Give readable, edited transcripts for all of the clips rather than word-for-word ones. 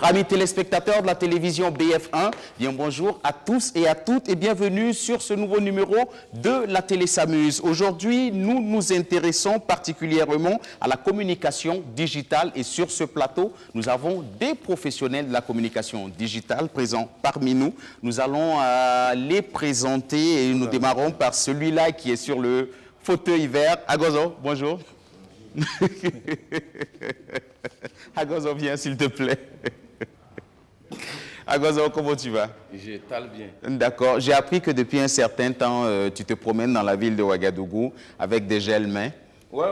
Bonjour, amis téléspectateurs de la télévision BF1. Bien bonjour à tous et à toutes et bienvenue sur ce nouveau numéro de la télé s'amuse. Aujourd'hui, nous nous intéressons particulièrement à la communication digitale et sur ce plateau, nous avons des professionnels de la communication digitale présents parmi nous. Nous allons les présenter et nous démarrons par celui-là qui est sur le fauteuil vert. Agozo, bonjour. Agozo, viens s'il te plaît. Agozo, comment tu vas? Je tale bien. D'accord. J'ai appris que depuis un certain temps, tu te promènes dans la ville de Ouagadougou avec des gels mains. Ouais.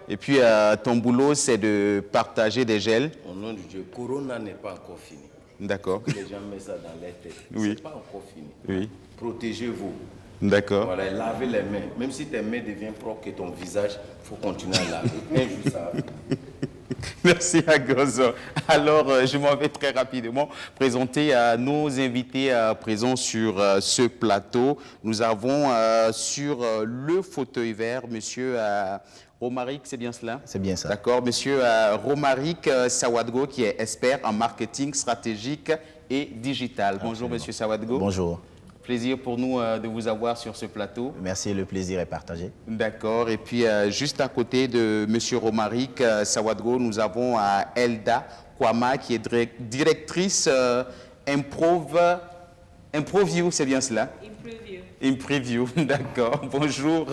Et puis, ton boulot, c'est de partager des gels. Au nom du Dieu, Corona n'est pas encore fini. D'accord. Les gens mettent ça dans leur tête. Oui. C'est pas encore fini. Oui. Protégez-vous. D'accord. Voilà, lavez les mains. Même si tes mains deviennent propres que ton visage, il faut continuer à laver. Un jour, ça va. Merci Agozo. Alors, je m'en vais très rapidement présenter nos invités présents sur ce plateau. Nous avons sur le fauteuil vert, monsieur Romaric, c'est bien cela? C'est bien ça. D'accord, monsieur Romaric Sawadgo, qui est expert en marketing stratégique et digital. Bonjour, Absolument. monsieur Sawadgo. Bonjour. Plaisir pour nous de vous avoir sur ce plateau. Merci, le plaisir est partagé. D'accord. Et puis, juste à côté de M. Romaric Sawadgo, nous avons Elda Kwama, qui est directrice Improview, c'est bien cela? Impreview, d'accord. Bonjour,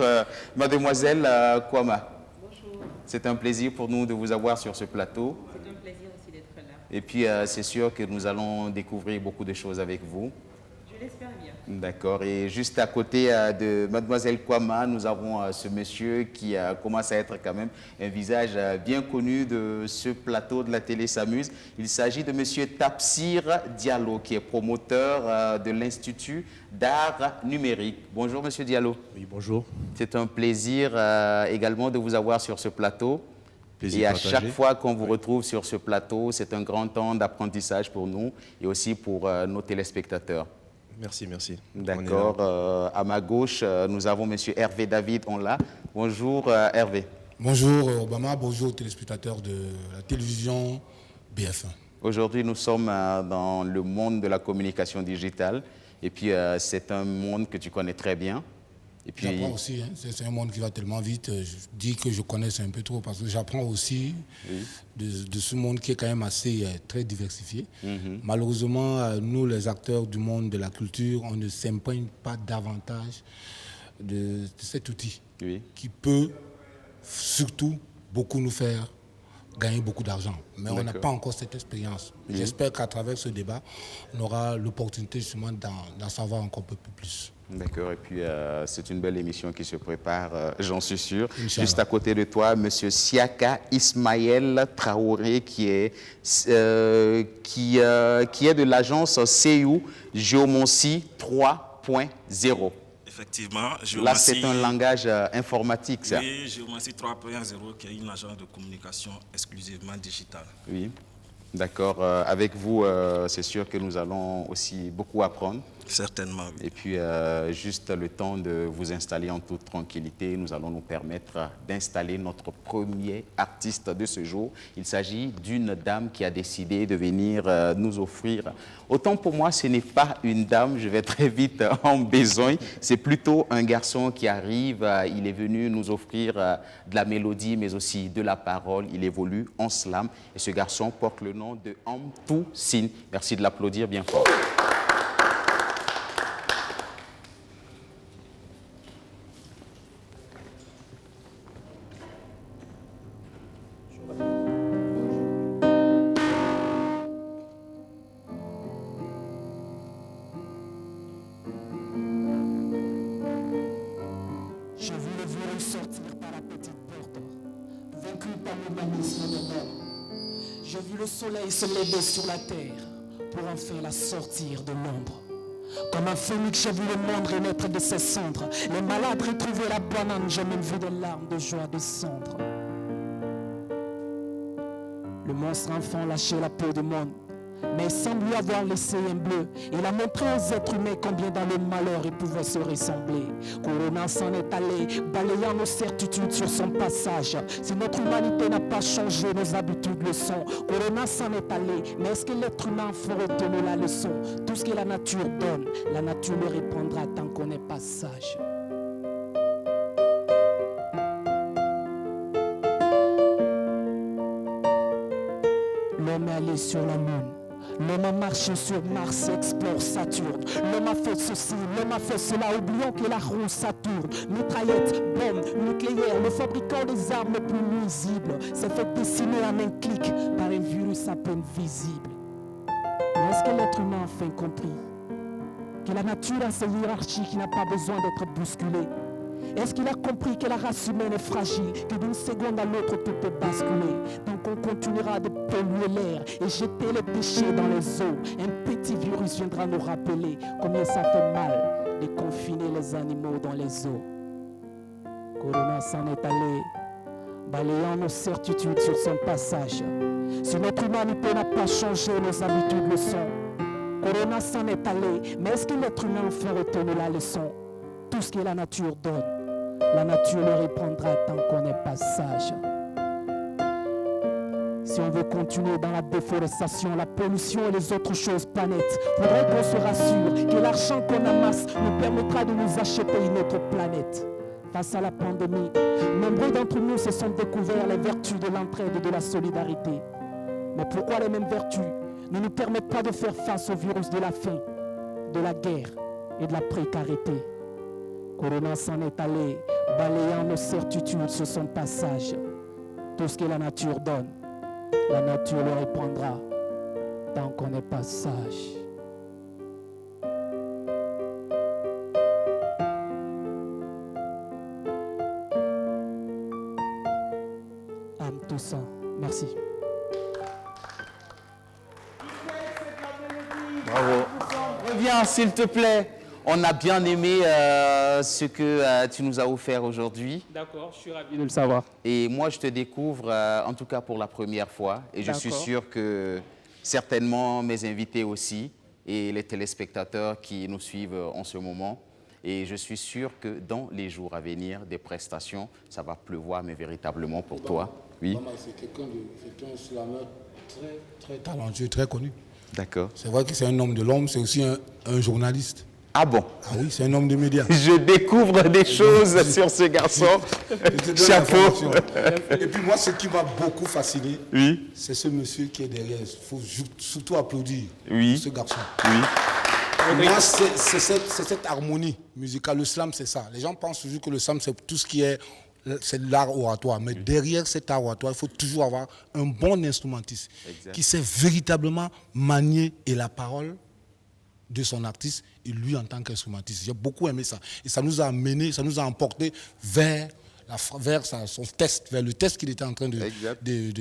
mademoiselle Kwama. Bonjour, C'est un plaisir pour nous de vous avoir sur ce plateau. c'est un plaisir aussi d'être là. Et puis, c'est sûr que nous allons découvrir beaucoup de choses avec vous. Je l'espère bien. D'accord. Et juste à côté de mademoiselle Kwama, nous avons ce monsieur qui commence à être quand même un visage bien connu de ce plateau de la télé s'amuse. Il s'agit de monsieur Tapsir Diallo, qui est promoteur de l'Institut d'art numérique. Bonjour monsieur Diallo. Oui, bonjour. C'est un plaisir également de vous avoir sur ce plateau. Plaisir Et à partagé. chaque fois qu'on vous retrouve sur ce plateau, c'est un grand temps d'apprentissage pour nous et aussi pour nos téléspectateurs. Merci. D'accord. À ma gauche, nous avons M. Hervé David, on l'a. Bonjour Hervé. Bonjour Obama, bonjour aux téléspectateurs de la télévision BF1. Aujourd'hui, nous sommes dans le monde de la communication digitale. Et puis, c'est un monde que tu connais très bien. Et puis, J'apprends aussi, hein, c'est un monde qui va tellement vite. Je dis que je connais un peu trop parce que j'apprends aussi de ce monde qui est quand même assez très diversifié. Malheureusement, nous, les acteurs du monde de la culture, on ne s'imprègne pas davantage de cet outil qui peut surtout beaucoup nous faire gagner beaucoup d'argent. Mais on n'a pas encore cette expérience. J'espère qu'à travers ce débat, on aura l'opportunité justement d'en savoir encore un peu plus. D'accord, et puis c'est une belle émission qui se prépare, j'en suis sûr. Inch'Allah. Juste à côté de toi, M. Siaka Ismaël Traoré, qui est de l'agence CU Géomancie 3.0. Effectivement, Là, c'est un langage informatique, ça. Oui, Géomancie 3.0, qui est une agence de communication exclusivement digitale. Oui, d'accord. Avec vous, c'est sûr que nous allons aussi beaucoup apprendre. Certainement, oui. Et puis, juste le temps de vous installer en toute tranquillité, nous allons nous permettre d'installer notre premier artiste de ce jour. Il s'agit d'une dame qui a décidé de venir nous offrir. Autant pour moi, ce n'est pas une dame, je vais très vite en besogne. C'est plutôt un garçon qui arrive. Il est venu nous offrir de la mélodie, mais aussi de la parole. Il évolue en slam. Et ce garçon porte le nom de Amtou Sin. Merci de l'applaudir bien fort. Je vu le virus sortir par la petite porte, vaincu par l'humanisme de mort. J'ai vu le soleil se lever sur la terre pour enfin la sortir de l'ombre. Comme un phénix, j'ai vu le monde renaître de ses cendres. Les malades retrouver la banane, j'ai même vu des larmes de joie descendre. Le monstre enfant lâcher la peau du monde. mais semble lui avoir laissé un bleu. Il a montré aux êtres humains combien dans le malheur ils pouvaient se ressembler. Corona s'en est allé, balayant nos certitudes sur son passage. Si notre humanité n'a pas changé, nos habitudes le sont. Corona s'en est allé, mais est-ce que l'être humain faut retenir la leçon? Tout ce que la nature donne, la nature le répondra tant qu'on n'est pas sage. L'homme est allé sur la lune. L'homme a marché sur Mars et explore Saturne. L'homme a fait ceci, l'homme a fait cela. Oublions que la roue ça tourne. Mitraillettes, bombes, nucléaires. Le fabricant des armes les plus nuisibles s'est fait dessiner en un clic par un virus à peine visible. Mais est-ce que l'être humain a enfin compris que la nature a ses hiérarchies qui n'a pas besoin d'être bousculée? Est-ce qu'il a compris que la race humaine est fragile, que d'une seconde à l'autre tout peut basculer? Donc on continuera de polluer l'air et jeter les déchets dans les eaux. Un petit virus viendra nous rappeler combien ça fait mal de confiner les animaux dans les eaux. Corona s'en est allé, balayant nos certitudes sur son passage. Si notre humanité n'a pas changé, nos habitudes le sont. Corona s'en est allé, mais est-ce que l'être humain fait retenir la leçon? Tout ce que la nature donne, la nature le reprendra tant qu'on n'est pas sage. Si on veut continuer dans la déforestation, la pollution et les autres choses planètes, faudrait qu'on se rassure que l'argent qu'on amasse nous permettra de nous acheter une autre planète. Face à la pandémie, nombreux d'entre nous se sont découverts les vertus de l'entraide et de la solidarité. Mais pourquoi les mêmes vertus ne nous permettent pas de faire face au virus de la faim, de la guerre et de la précarité? Corona s'en est allé, balayant nos certitudes sur son passage. Tout ce que la nature donne, la nature le répondra tant qu'on n'est pas sage. Âme Toussaint, merci. Bravo. Reviens, s'il te plaît. On a bien aimé ce que tu nous as offert aujourd'hui. D'accord, je suis ravi de le savoir. Et moi, je te découvre, en tout cas pour la première fois. Et je suis sûr que certainement mes invités aussi et les téléspectateurs qui nous suivent en ce moment. Et je suis sûr que dans les jours à venir, des prestations, ça va pleuvoir, mais véritablement pour toi. Oui. C'est quelqu'un un slameur très talentueux, très connu. D'accord. C'est vrai que c'est un homme de l'ombre, c'est aussi un journaliste. Ah bon? Ah oui, c'est un homme de médias. Je découvre des choses sur ce garçon. Chapeau. Et puis moi, ce qui m'a beaucoup fasciné, Oui. c'est ce monsieur qui est derrière. Il faut surtout applaudir ce garçon. Oui. Moi, c'est cette harmonie musicale. Le slam, c'est ça. Les gens pensent toujours que le slam, c'est tout ce qui est... C'est l'art oratoire. Mais derrière cet art oratoire, il faut toujours avoir un bon instrumentiste qui sait véritablement manier et la parole de son artiste et lui en tant qu'instrumentiste. J'ai beaucoup aimé ça. Et ça nous a amené, ça nous a emporté vers son test, vers le test qu'il était en train de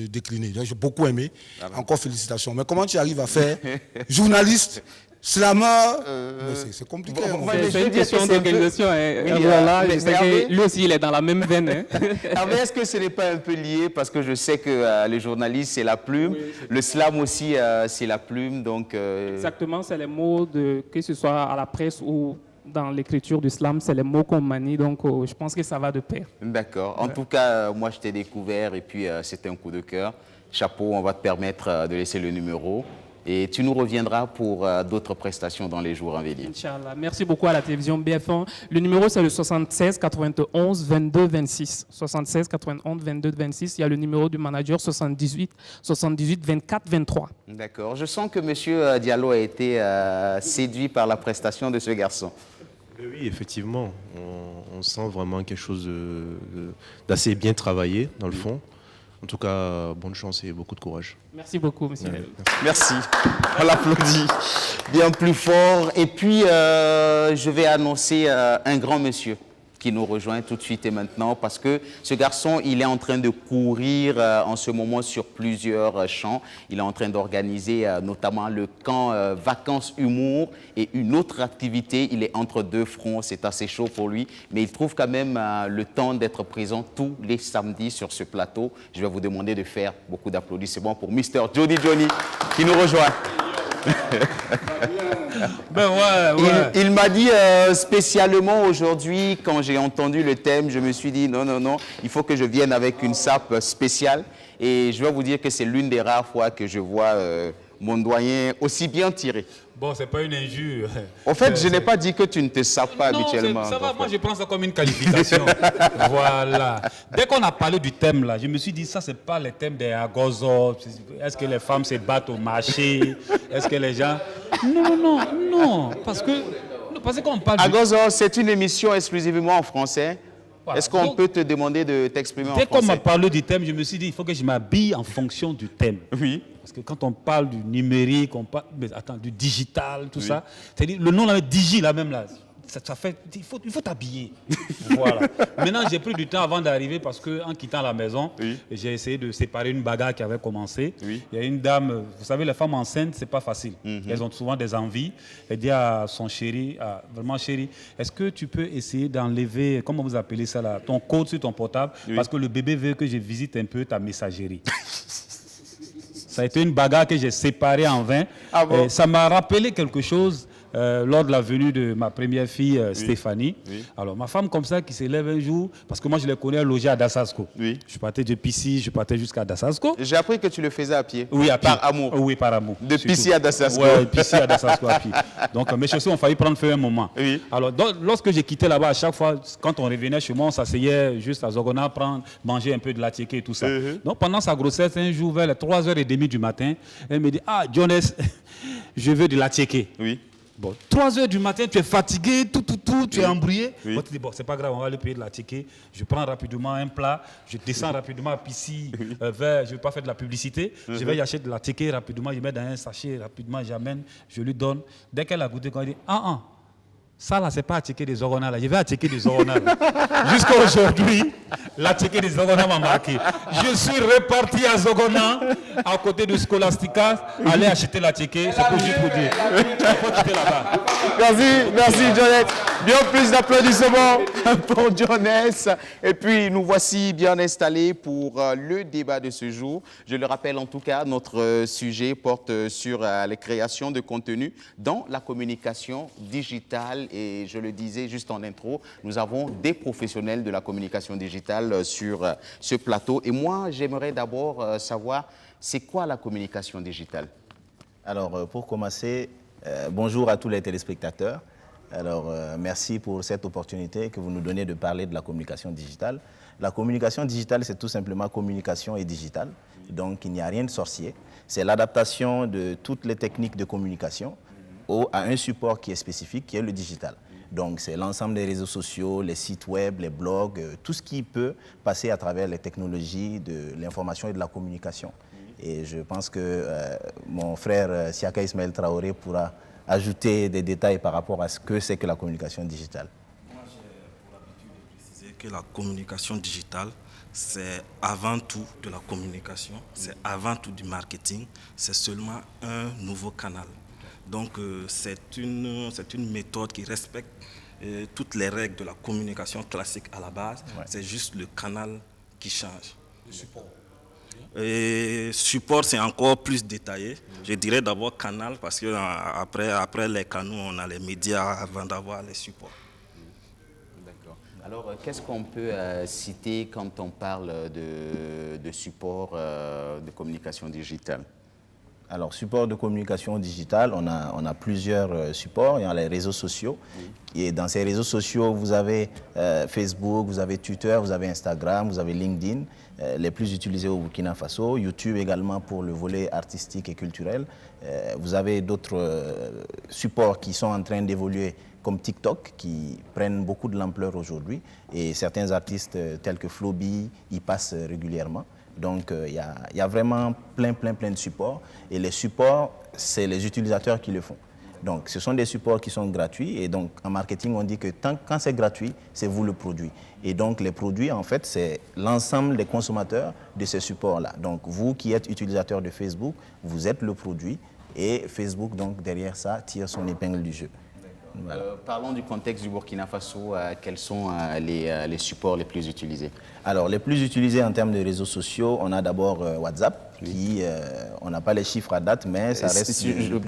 décliner. J'ai beaucoup aimé. Encore félicitations. Mais comment tu arrives à faire journaliste, slammer, c'est compliqué. C'est une question d'organisation. Voilà, je sais que lui aussi, il est dans la même veine. Mais est-ce que ce n'est pas un peu lié? Parce que je sais que le journaliste, c'est la plume. Le slam aussi, c'est la plume. Donc, Exactement, c'est les mots, que ce soit à la presse ou dans l'écriture du slam, c'est les mots qu'on manie. Donc, je pense que ça va de pair. D'accord. En tout cas, moi, je t'ai découvert et puis c'était un coup de cœur. Chapeau, on va te permettre de laisser le numéro. Et tu nous reviendras pour d'autres prestations dans les jours à venir. Inch'Allah. Merci beaucoup à la télévision BF1. Le numéro, c'est le 76 91 22 26. 76 91 22 26. Il y a le numéro du manager 78 24 23. D'accord. Je sens que M. Diallo a été séduit par la prestation de ce garçon. Oui, effectivement. On sent vraiment quelque chose d'assez bien travaillé, dans le fond. En tout cas, bonne chance et beaucoup de courage. Merci beaucoup, monsieur. Merci. On l'applaudit bien plus fort. Et puis, je vais annoncer un grand monsieur qui nous rejoint tout de suite et maintenant parce que ce garçon, il est en train de courir en ce moment sur plusieurs champs. Il est en train d'organiser notamment le camp Vacances Humour et une autre activité. Il est entre deux fronts, c'est assez chaud pour lui, mais il trouve quand même le temps d'être présent tous les samedis sur ce plateau. Je vais vous demander de faire beaucoup d'applaudissements pour Mr. Johnny qui nous rejoint. Ben ouais. Il m'a dit spécialement aujourd'hui, quand j'ai entendu le thème, je me suis dit non, il faut que je vienne avec une sape spéciale. Et je vais vous dire que c'est l'une des rares fois que je vois mon doyen aussi bien tiré. Bon, c'est pas une injure. En fait, je n'ai pas dit que tu ne te sapes pas habituellement. Ça va, moi je prends ça comme une qualification. Voilà. Dès qu'on a parlé du thème là, je me suis dit, ça c'est pas le thème des agozos. Est-ce que les femmes se battent au marché? Est-ce que les gens... Non. Parce qu'on parle Agozo, c'est une émission exclusivement en français. Voilà. Est-ce qu'on peut te demander de t'exprimer en français? Dès qu'on m'a parlé du thème, je me suis dit, il faut que je m'habille en fonction du thème. Oui. Parce que quand on parle du numérique, on parle du digital, tout ça, c'est-à-dire le nom là, digi là même là, ça fait, il faut t'habiller. Voilà. Maintenant, j'ai pris du temps avant d'arriver parce qu'en quittant la maison, j'ai essayé de séparer une bagarre qui avait commencé. Il y a une dame, vous savez, les femmes enceintes, c'est pas facile. Elles ont souvent des envies. Elle dit à son chéri, vraiment chéri, est-ce que tu peux essayer d'enlever, comment vous appelez ça là, ton code sur ton portable, parce que le bébé veut que je visite un peu ta messagerie. Ça a été une bagarre que j'ai séparée en 20. Ah bon? Ça m'a rappelé quelque chose lors de la venue de ma première fille, Stéphanie. Alors, ma femme comme ça qui s'élève un jour, parce que moi je les connais logés à Dessasco. Je partais de Pissy, je partais jusqu'à Dessasco. J'ai appris que tu le faisais à pied. Oui, à pied. Par amour. Oui, par amour. De Pissy à Dessasco. Oui, Pissy à Dessasco à pied. Donc mes chaussures ont failli prendre feu un moment. Alors, lorsque j'ai quitté là-bas, à chaque fois, quand on revenait chez moi, on s'asseyait juste à Zogona, manger un peu de la tiéké et tout ça. Donc pendant sa grossesse, un jour, vers les 3h30 du matin, elle me dit, ah, Jonas, je veux de la tiéké. Bon, 3h du matin, tu es fatigué, tu es embrouillé. Bon, tu dis, bon, c'est pas grave, on va lui payer de la ticket. Je prends rapidement un plat, je descends rapidement à Pissy, je ne vais pas faire de la publicité. Je vais y acheter de la ticket rapidement, je mets dans un sachet rapidement, j'amène, je lui donne. Dès qu'elle a goûté, quand elle dit, ça là, c'est pas à ticket des Orona, là. Je vais à ticket des Orona. Jusqu'à aujourd'hui, la ticket des Orona m'a marqué. Je suis reparti à Zogona, à côté de Scholastica, aller acheter la ticket. C'est pour juste pour dire. Il faut quitter là-bas. Merci, Jonas. Bien plus d'applaudissements pour Jonas. Et puis, nous voici bien installés pour le débat de ce jour. Je le rappelle en tout cas, notre sujet porte sur les créations de contenu dans la communication digitale. Et je le disais juste en intro, nous avons des professionnels de la communication digitale sur ce plateau. Et moi, j'aimerais d'abord savoir, c'est quoi la communication digitale? Alors, pour commencer, bonjour à tous les téléspectateurs. Alors, merci pour cette opportunité que vous nous donnez de parler de la communication digitale. La communication digitale, c'est tout simplement communication et digital. Donc, il n'y a rien de sorcier. C'est l'adaptation de toutes les techniques de communication à un support qui est spécifique, qui est le digital. Donc, c'est l'ensemble des réseaux sociaux, les sites web, les blogs, tout ce qui peut passer à travers les technologies de l'information et de la communication. Et je pense que mon frère Siaka Ismaël Traoré pourra ajouter des détails par rapport à ce que c'est que la communication digitale. Moi, j'ai pour l'habitude de préciser que la communication digitale, c'est avant tout de la communication, c'est avant tout du marketing, c'est seulement un nouveau canal. Donc, c'est une méthode qui respecte toutes les règles de la communication classique à la base. C'est juste le canal qui change. Le support. Et support, c'est encore plus détaillé. Je dirais d'abord canal, parce que après les canaux, on a les médias avant d'avoir les supports. D'accord. Alors, qu'est-ce qu'on peut citer quand on parle de support de communication digitale? Alors, support de communication digitale, on a plusieurs supports. Il y a les réseaux sociaux. Et dans ces réseaux sociaux, vous avez Facebook, vous avez Twitter, vous avez Instagram, vous avez LinkedIn, les plus utilisés au Burkina Faso. YouTube également pour le volet artistique et culturel. Vous avez d'autres supports qui sont en train d'évoluer comme TikTok, qui prennent beaucoup de l'ampleur aujourd'hui. Et certains artistes tels que Flobi y passent régulièrement. Donc, il y a vraiment plein de supports. Et les supports, c'est les utilisateurs qui le font. Donc, ce sont des supports qui sont gratuits. Et donc, en marketing, on dit que quand c'est gratuit, c'est vous le produit. Et donc, les produits, en fait, c'est l'ensemble des consommateurs de ces supports-là. Donc, vous qui êtes utilisateur de Facebook, vous êtes le produit. Et Facebook, donc, derrière ça, tire son épingle du jeu. Voilà. Parlons du contexte du Burkina Faso. Quels sont les supports les plus utilisés? Alors, les plus utilisés en termes de réseaux sociaux, on a d'abord WhatsApp, qui, on n'a pas les chiffres à date, mais ça reste...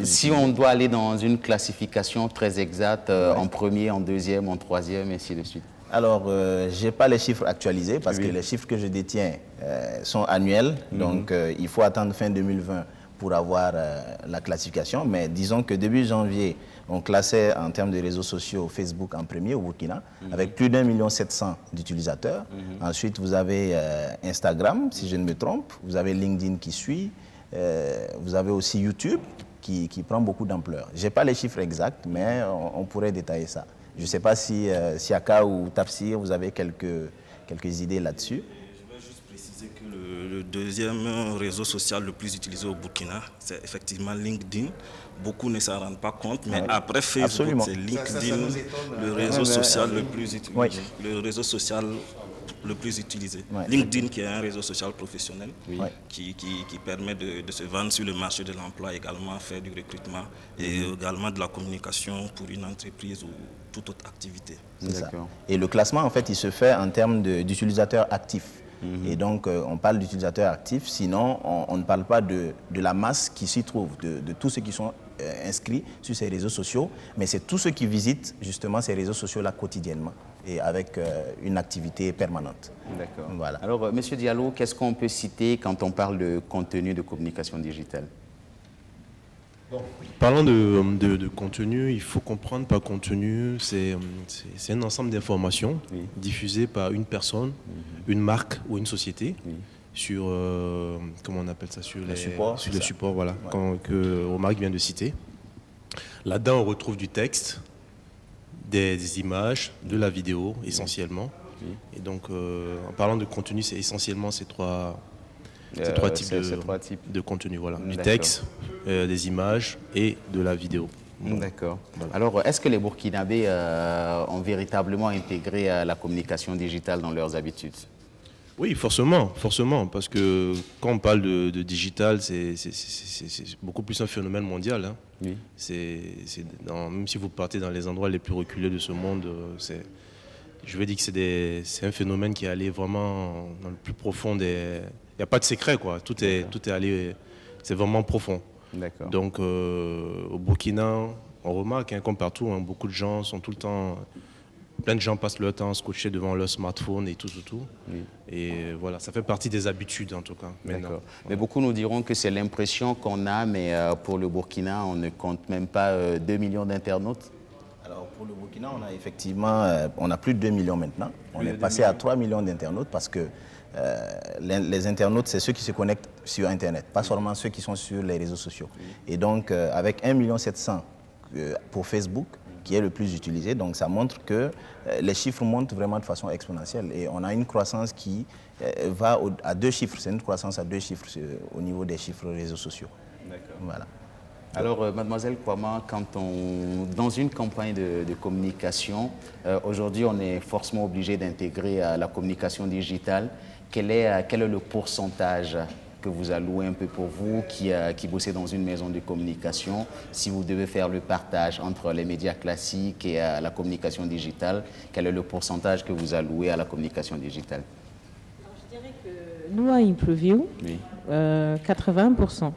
Si on doit aller dans une classification très exacte, en premier, en deuxième, en troisième, et ainsi de suite. Alors, je n'ai pas les chiffres actualisés parce que les chiffres que je détiens sont annuels. Donc, il faut attendre fin 2020 pour avoir la classification. Mais disons que début janvier, on classait en termes de réseaux sociaux Facebook en premier au Burkina, avec plus d'1,7 million d'utilisateurs. Ensuite, vous avez Instagram, si je ne me trompe. Vous avez LinkedIn qui suit. Vous avez aussi YouTube qui prend beaucoup d'ampleur. Je n'ai pas les chiffres exacts, mais on pourrait détailler ça. Je ne sais pas si Siaka ou Tafsir, vous avez quelques idées là-dessus. Je vais juste préciser que le deuxième réseau social le plus utilisé au Burkina, c'est effectivement LinkedIn. Beaucoup ne s'en rendent pas compte, mais après Facebook, c'est LinkedIn, le réseau social le plus utilisé. Le réseau social le plus utilisé. LinkedIn, qui est un réseau social professionnel, qui permet de se vendre sur le marché de l'emploi, également faire du recrutement et également de la communication pour une entreprise ou toute autre activité. C'est ça. Et le classement, en fait, il se fait en termes d'utilisateurs actifs. Et donc, on parle d'utilisateurs actifs, sinon on ne parle pas de la masse qui s'y trouve, de tous ceux qui sont inscrits sur ces réseaux sociaux, mais c'est tous ceux qui visitent justement ces réseaux sociaux-là quotidiennement et avec une activité permanente. D'accord. Voilà. Alors, Monsieur Diallo, qu'est-ce qu'on peut citer quand on parle de contenu de communication digitale? Parlant de contenu, il faut comprendre par contenu, c'est un ensemble d'informations diffusées par une personne, une marque ou une société sur, comment on appelle ça, sur les supports, voilà, que Omar vient de citer. Là-dedans, on retrouve du texte, des images, de la vidéo essentiellement. Et donc, en parlant de contenu, c'est essentiellement ces trois types de contenu. Voilà. Du texte, des images et de la vidéo. D'accord. Voilà. Alors, est-ce que les Burkinabés ont véritablement intégré la communication digitale dans leurs habitudes? Oui, forcément, parce que quand on parle de digital, c'est beaucoup plus un phénomène mondial. Hein. Oui. Même si vous partez dans les endroits les plus reculés de ce monde, je veux dire que c'est un phénomène qui est allé vraiment dans le plus profond des... Il n'y a pas de secret, quoi. Tout est allé... C'est vraiment profond. D'accord. Donc, au Burkina, on remarque, hein, comme partout, hein, beaucoup de gens sont tout le temps... Plein de gens passent leur temps scotchés devant leur smartphone et tout. Oui. Et voilà, ça fait partie des habitudes, en tout cas. D'accord. Mais beaucoup nous diront que c'est l'impression qu'on a, mais pour le Burkina, on ne compte même pas 2 millions d'internautes. Alors, pour le Burkina, on a effectivement... on a plus de 2 millions maintenant. On est passé à 3 millions d'internautes parce que les internautes, c'est ceux qui se connectent sur Internet, pas seulement ceux qui sont sur les réseaux sociaux. Et donc, avec 1,7 million pour Facebook, qui est le plus utilisé, donc ça montre que les chiffres montent vraiment de façon exponentielle. Et on a une croissance qui va à 2 chiffres, c'est une croissance à 2 chiffres au niveau des chiffres réseaux sociaux. D'accord. Voilà. Alors, mademoiselle Kouama, dans une campagne de communication, aujourd'hui, on est forcément obligé d'intégrer la communication digitale. Quel est le pourcentage que vous allouez un peu pour vous qui bossez dans une maison de communication, si vous devez faire le partage entre les médias classiques et la communication digitale, quel est le pourcentage que vous allouez à la communication digitale? Alors, je dirais que nous, à Impreview, 80%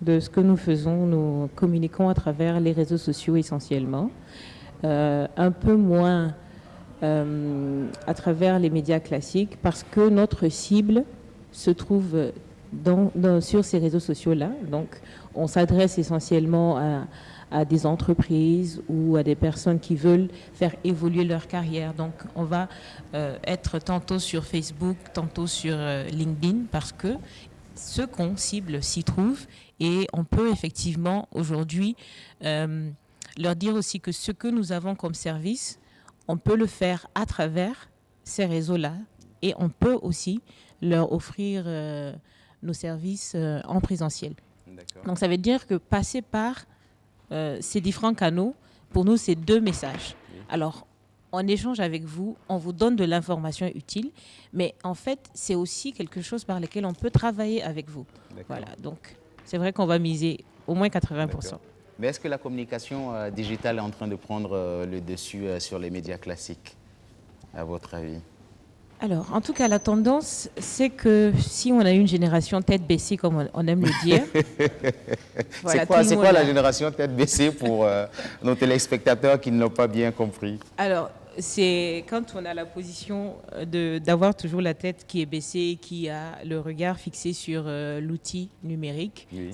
de ce que nous faisons, nous communiquons à travers les réseaux sociaux essentiellement, un peu moins à travers les médias classiques parce que notre cible se trouve sur ces réseaux sociaux-là. Donc, on s'adresse essentiellement à des entreprises ou à des personnes qui veulent faire évoluer leur carrière. Donc, on va être tantôt sur Facebook, tantôt sur LinkedIn parce que ce qu'on cible s'y trouve et on peut effectivement aujourd'hui leur dire aussi que ce que nous avons comme service, on peut le faire à travers ces réseaux-là et on peut aussi leur offrir nos services en présentiel. Donc ça veut dire que passer par ces différents canaux, pour nous, c'est 2 messages. Alors, on échange avec vous, on vous donne de l'information utile, mais en fait, c'est aussi quelque chose par lequel on peut travailler avec vous. Voilà, donc c'est vrai qu'on va miser au moins 80%. Mais est-ce que la communication digitale est en train de prendre le dessus sur les médias classiques, à votre avis? Alors, en tout cas, la tendance, c'est que si on a une génération tête baissée, comme on aime le dire... voilà, c'est quoi la génération tête baissée pour nos téléspectateurs qui ne l'ont pas bien compris? Alors, c'est quand on a la position d'avoir toujours la tête qui est baissée, qui a le regard fixé sur l'outil numérique. Oui.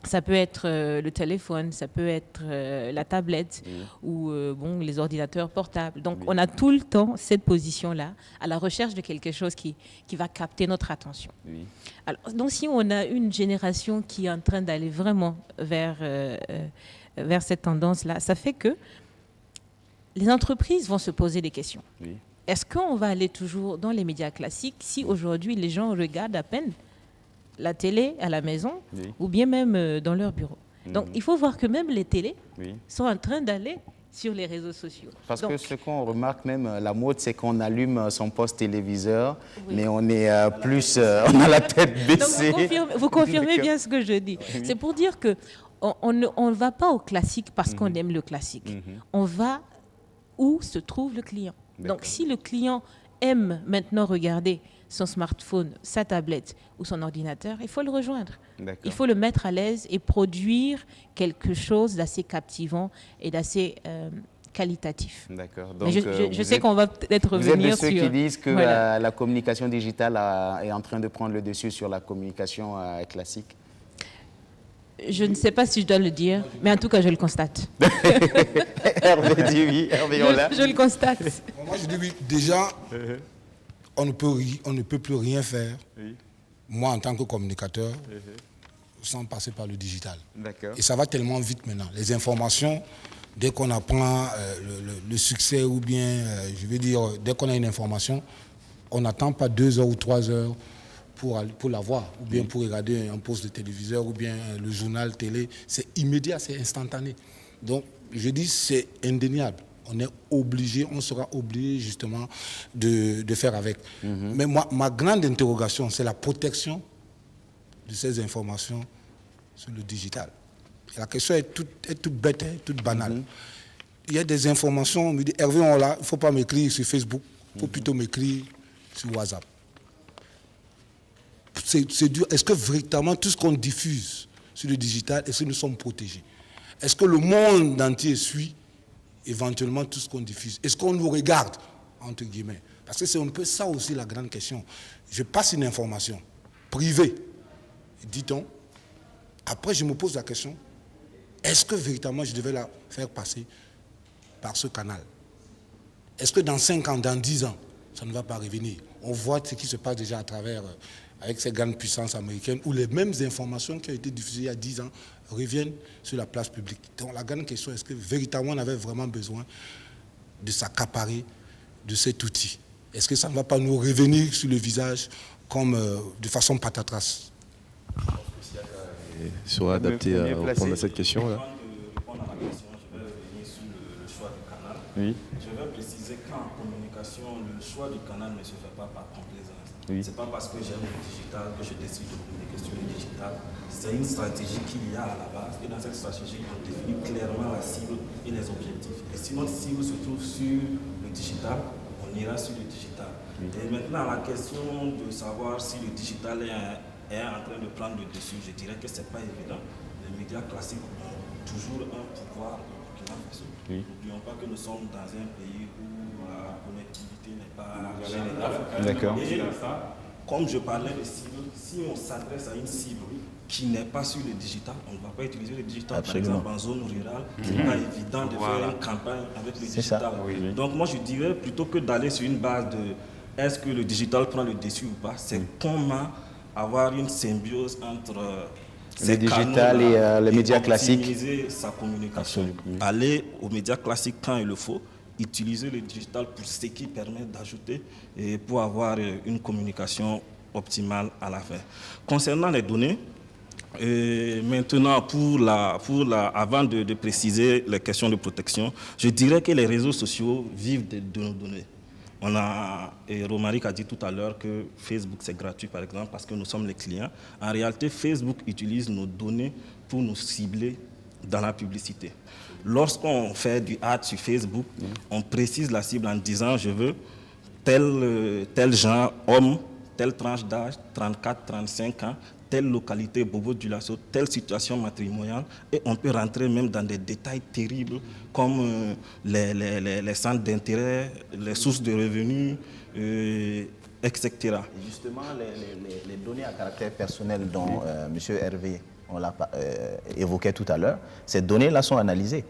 Ça peut être le téléphone, ça peut être la tablette ou bon, les ordinateurs portables. Donc, on a tout le temps cette position-là, à la recherche de quelque chose qui va capter notre attention. Oui. Alors, donc, si on a une génération qui est en train d'aller vraiment vers cette tendance-là, ça fait que les entreprises vont se poser des questions. Oui. Est-ce qu'on va aller toujours dans les médias classiques si aujourd'hui les gens regardent à peine la télé à la maison ou bien même dans leur bureau? Donc, il faut voir que même les télés sont en train d'aller sur les réseaux sociaux. Parce que ce qu'on remarque même, la mode, c'est qu'on allume son poste téléviseur, mais on est plus... on a la tête baissée. Donc, vous confirmez bien ce que je dis. Oui. C'est pour dire qu'on ne va pas au classique parce qu'on aime le classique. On va où se trouve le client. Donc, si le client aime maintenant regarder son smartphone, sa tablette ou son ordinateur, il faut le rejoindre. Il faut le mettre à l'aise et produire quelque chose d'assez captivant et d'assez qualitatif. D'accord. Donc, je sais qu'on va peut-être revenir sur... Vous êtes de ceux qui disent que la communication digitale est en train de prendre le dessus sur la communication classique? Je ne sais pas si je dois le dire, mais en tout cas, je le constate. Hervé dit oui, Hervé, on l'a. Je le constate. Moi, je dis oui. Déjà, on ne peut plus rien faire, moi en tant que communicateur, sans passer par le digital. Et ça va tellement vite maintenant. Les informations, dès qu'on apprend le succès ou bien, je veux dire, dès qu'on a une information, on n'attend pas 2 heures ou 3 heures pour la voir, ou bien pour regarder un poste de téléviseur, ou bien le journal télé. C'est immédiat, c'est instantané. Donc, je dis, c'est indéniable. On est obligé, on sera obligé justement de faire avec. Mais moi, ma grande interrogation, c'est la protection de ces informations sur le digital. Et la question est toute bête, toute banale. Il y a des informations, on me dit, Hervé, il ne faut pas m'écrire sur Facebook, il faut plutôt m'écrire sur WhatsApp. C'est dur. Est-ce que véritablement tout ce qu'on diffuse sur le digital, est-ce que nous sommes protégés? Est-ce que le monde entier suit éventuellement tout ce qu'on diffuse? Est-ce qu'on nous regarde, entre guillemets? Parce que c'est un peu ça aussi la grande question. Je passe une information privée, dit-on. Après, je me pose la question, est-ce que véritablement je devais la faire passer par ce canal? Est-ce que dans 5 ans, dans 10 ans, ça ne va pas revenir? On voit ce qui se passe déjà à travers, avec ces grandes puissances américaines, où les mêmes informations qui ont été diffusées il y a 10 ans reviennent sur la place publique. Donc la grande question, est-ce que véritablement on avait vraiment besoin de s'accaparer de cet outil? Est-ce que ça ne va pas nous revenir sur le visage comme de façon patatras? Soit adapté à répondre à cette question-là. Avant de répondre à la question, je vais revenir sur le choix du canal. Oui. Je vais préciser qu'en communication, le choix du canal ne se fait pas par complaisance. Oui. Ce n'est pas parce que j'aime le digital que je décide de communiquer sur le digital. C'est une stratégie qu'il y a à la base. Et dans cette stratégie, on définit clairement la cible et les objectifs. Et si notre cible se trouve sur le digital, on ira sur le digital. Oui. Et maintenant, la question de savoir si le digital est en train de prendre le dessus, je dirais que ce n'est pas évident. Les médias classiques ont toujours un pouvoir de Burkina Faso. Oui. N'oublions pas que nous sommes dans un pays où la connectivité n'est pas générale. D'accord. Et comme je parlais de cible, si on s'adresse à une cible qui n'est pas sur le digital, on ne va pas utiliser le digital. Absolument. Par exemple, en zone rurale, ce n'est pas évident de faire une campagne avec le digital. Ça. Oui. Donc moi, je dirais plutôt que d'aller sur une base de est-ce que le digital prend le dessus ou pas, c'est comment avoir une symbiose entre le digital et les médias classiques. Optimiser sa communication. Absolument. Aller aux médias classiques quand il le faut, utiliser le digital pour ce qui permet d'ajouter et pour avoir une communication optimale à la fin. Concernant les données, maintenant, avant de préciser les questions de protection, je dirais que les réseaux sociaux vivent de nos données. Romaric a dit tout à l'heure que Facebook c'est gratuit par exemple parce que nous sommes les clients. En réalité, Facebook utilise nos données pour nous cibler dans la publicité. Lorsqu'on fait du ad sur Facebook, on précise la cible en disant je veux tel genre, homme, telle tranche d'âge, 34, 35 ans, telle localité, Bobo Dioulasso, telle situation matrimoniale, et on peut rentrer même dans des détails terribles comme les centres d'intérêt, les sources de revenus, etc. Et justement, les données à caractère personnel dont M. Hervé on l'a évoqué tout à l'heure, ces données-là sont analysées.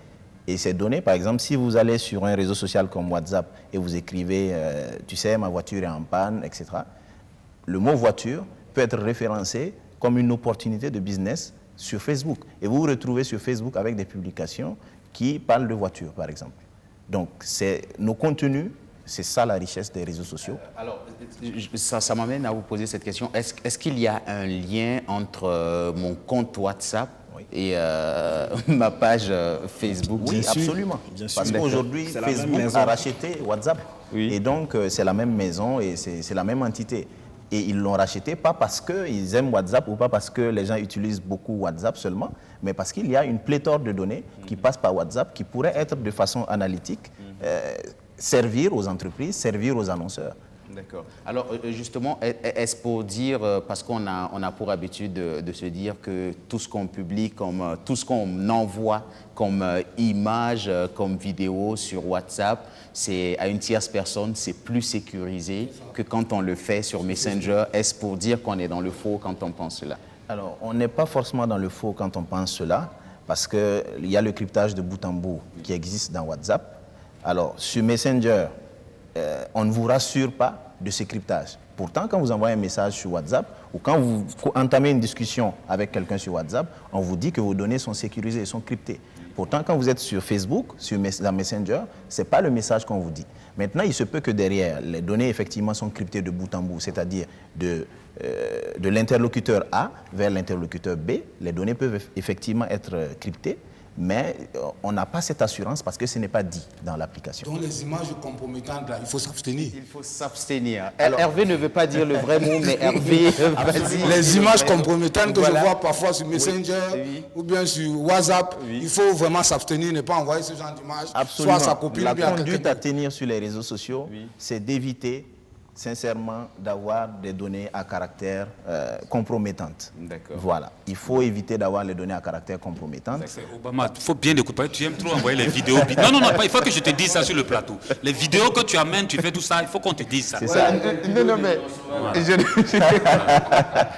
Et ces données, par exemple, si vous allez sur un réseau social comme WhatsApp et vous écrivez « tu sais, ma voiture est en panne », etc., le mot « voiture » peut être référencé comme une opportunité de business sur Facebook. Et vous vous retrouvez sur Facebook avec des publications qui parlent de voitures, par exemple. Donc, nos contenus, c'est ça la richesse des réseaux sociaux. Alors, ça m'amène à vous poser cette question. Est-ce qu'il y a un lien entre mon compte WhatsApp et ma page Facebook? Oui, absolument. Parce qu'aujourd'hui, Facebook a racheté WhatsApp. Oui. Et donc, c'est la même maison et c'est la même entité. Et ils l'ont racheté pas parce qu'ils aiment WhatsApp ou pas parce que les gens utilisent beaucoup WhatsApp seulement, mais parce qu'il y a une pléthore de données qui passent par WhatsApp qui pourraient être de façon analytique, servir aux entreprises, servir aux annonceurs. D'accord. Alors justement, est-ce pour dire, parce qu'on a pour habitude de se dire que tout ce qu'on publie, tout ce qu'on envoie comme image, comme vidéo sur WhatsApp, c'est à une tierce personne, c'est plus sécurisé que quand on le fait sur Messenger. Est-ce pour dire qu'on est dans le faux quand on pense cela? Alors, on n'est pas forcément dans le faux quand on pense cela, parce qu'il y a le cryptage de bout en bout qui existe dans WhatsApp. Alors, sur Messenger, on ne vous rassure pas de ce cryptage. Pourtant, quand vous envoyez un message sur WhatsApp ou quand vous entamez une discussion avec quelqu'un sur WhatsApp, on vous dit que vos données sont sécurisées et sont cryptées. Pourtant, quand vous êtes sur Facebook, sur la Messenger, ce n'est pas le message qu'on vous dit. Maintenant, il se peut que derrière, les données effectivement sont cryptées de bout en bout, c'est-à-dire de l'interlocuteur A vers l'interlocuteur B. Les données peuvent effectivement être cryptées, mais on n'a pas cette assurance parce que ce n'est pas dit dans l'application. Donc les images compromettantes, là, il faut s'abstenir. Il faut s'abstenir. Hervé ne veut pas dire le vrai mot, mais Hervé va dire... Les images compromettantes que je vois parfois sur Messenger ou bien sur WhatsApp, il faut vraiment s'abstenir, ne pas envoyer ce genre d'images. Absolument. Soit à sa copine La ou bien à conduite quelqu'un. à tenir sur les réseaux sociaux, c'est d'éviter sincèrement d'avoir des données à caractère compromettantes. Voilà. Il faut éviter d'avoir les données à caractère compromettantes. Obama, il faut bien écouter. Tu aimes trop envoyer les vidéos. Non, il faut que je te dise ça sur le plateau. Les vidéos que tu amènes, tu fais tout ça, il faut qu'on te dise ça. C'est ça. Non, mais...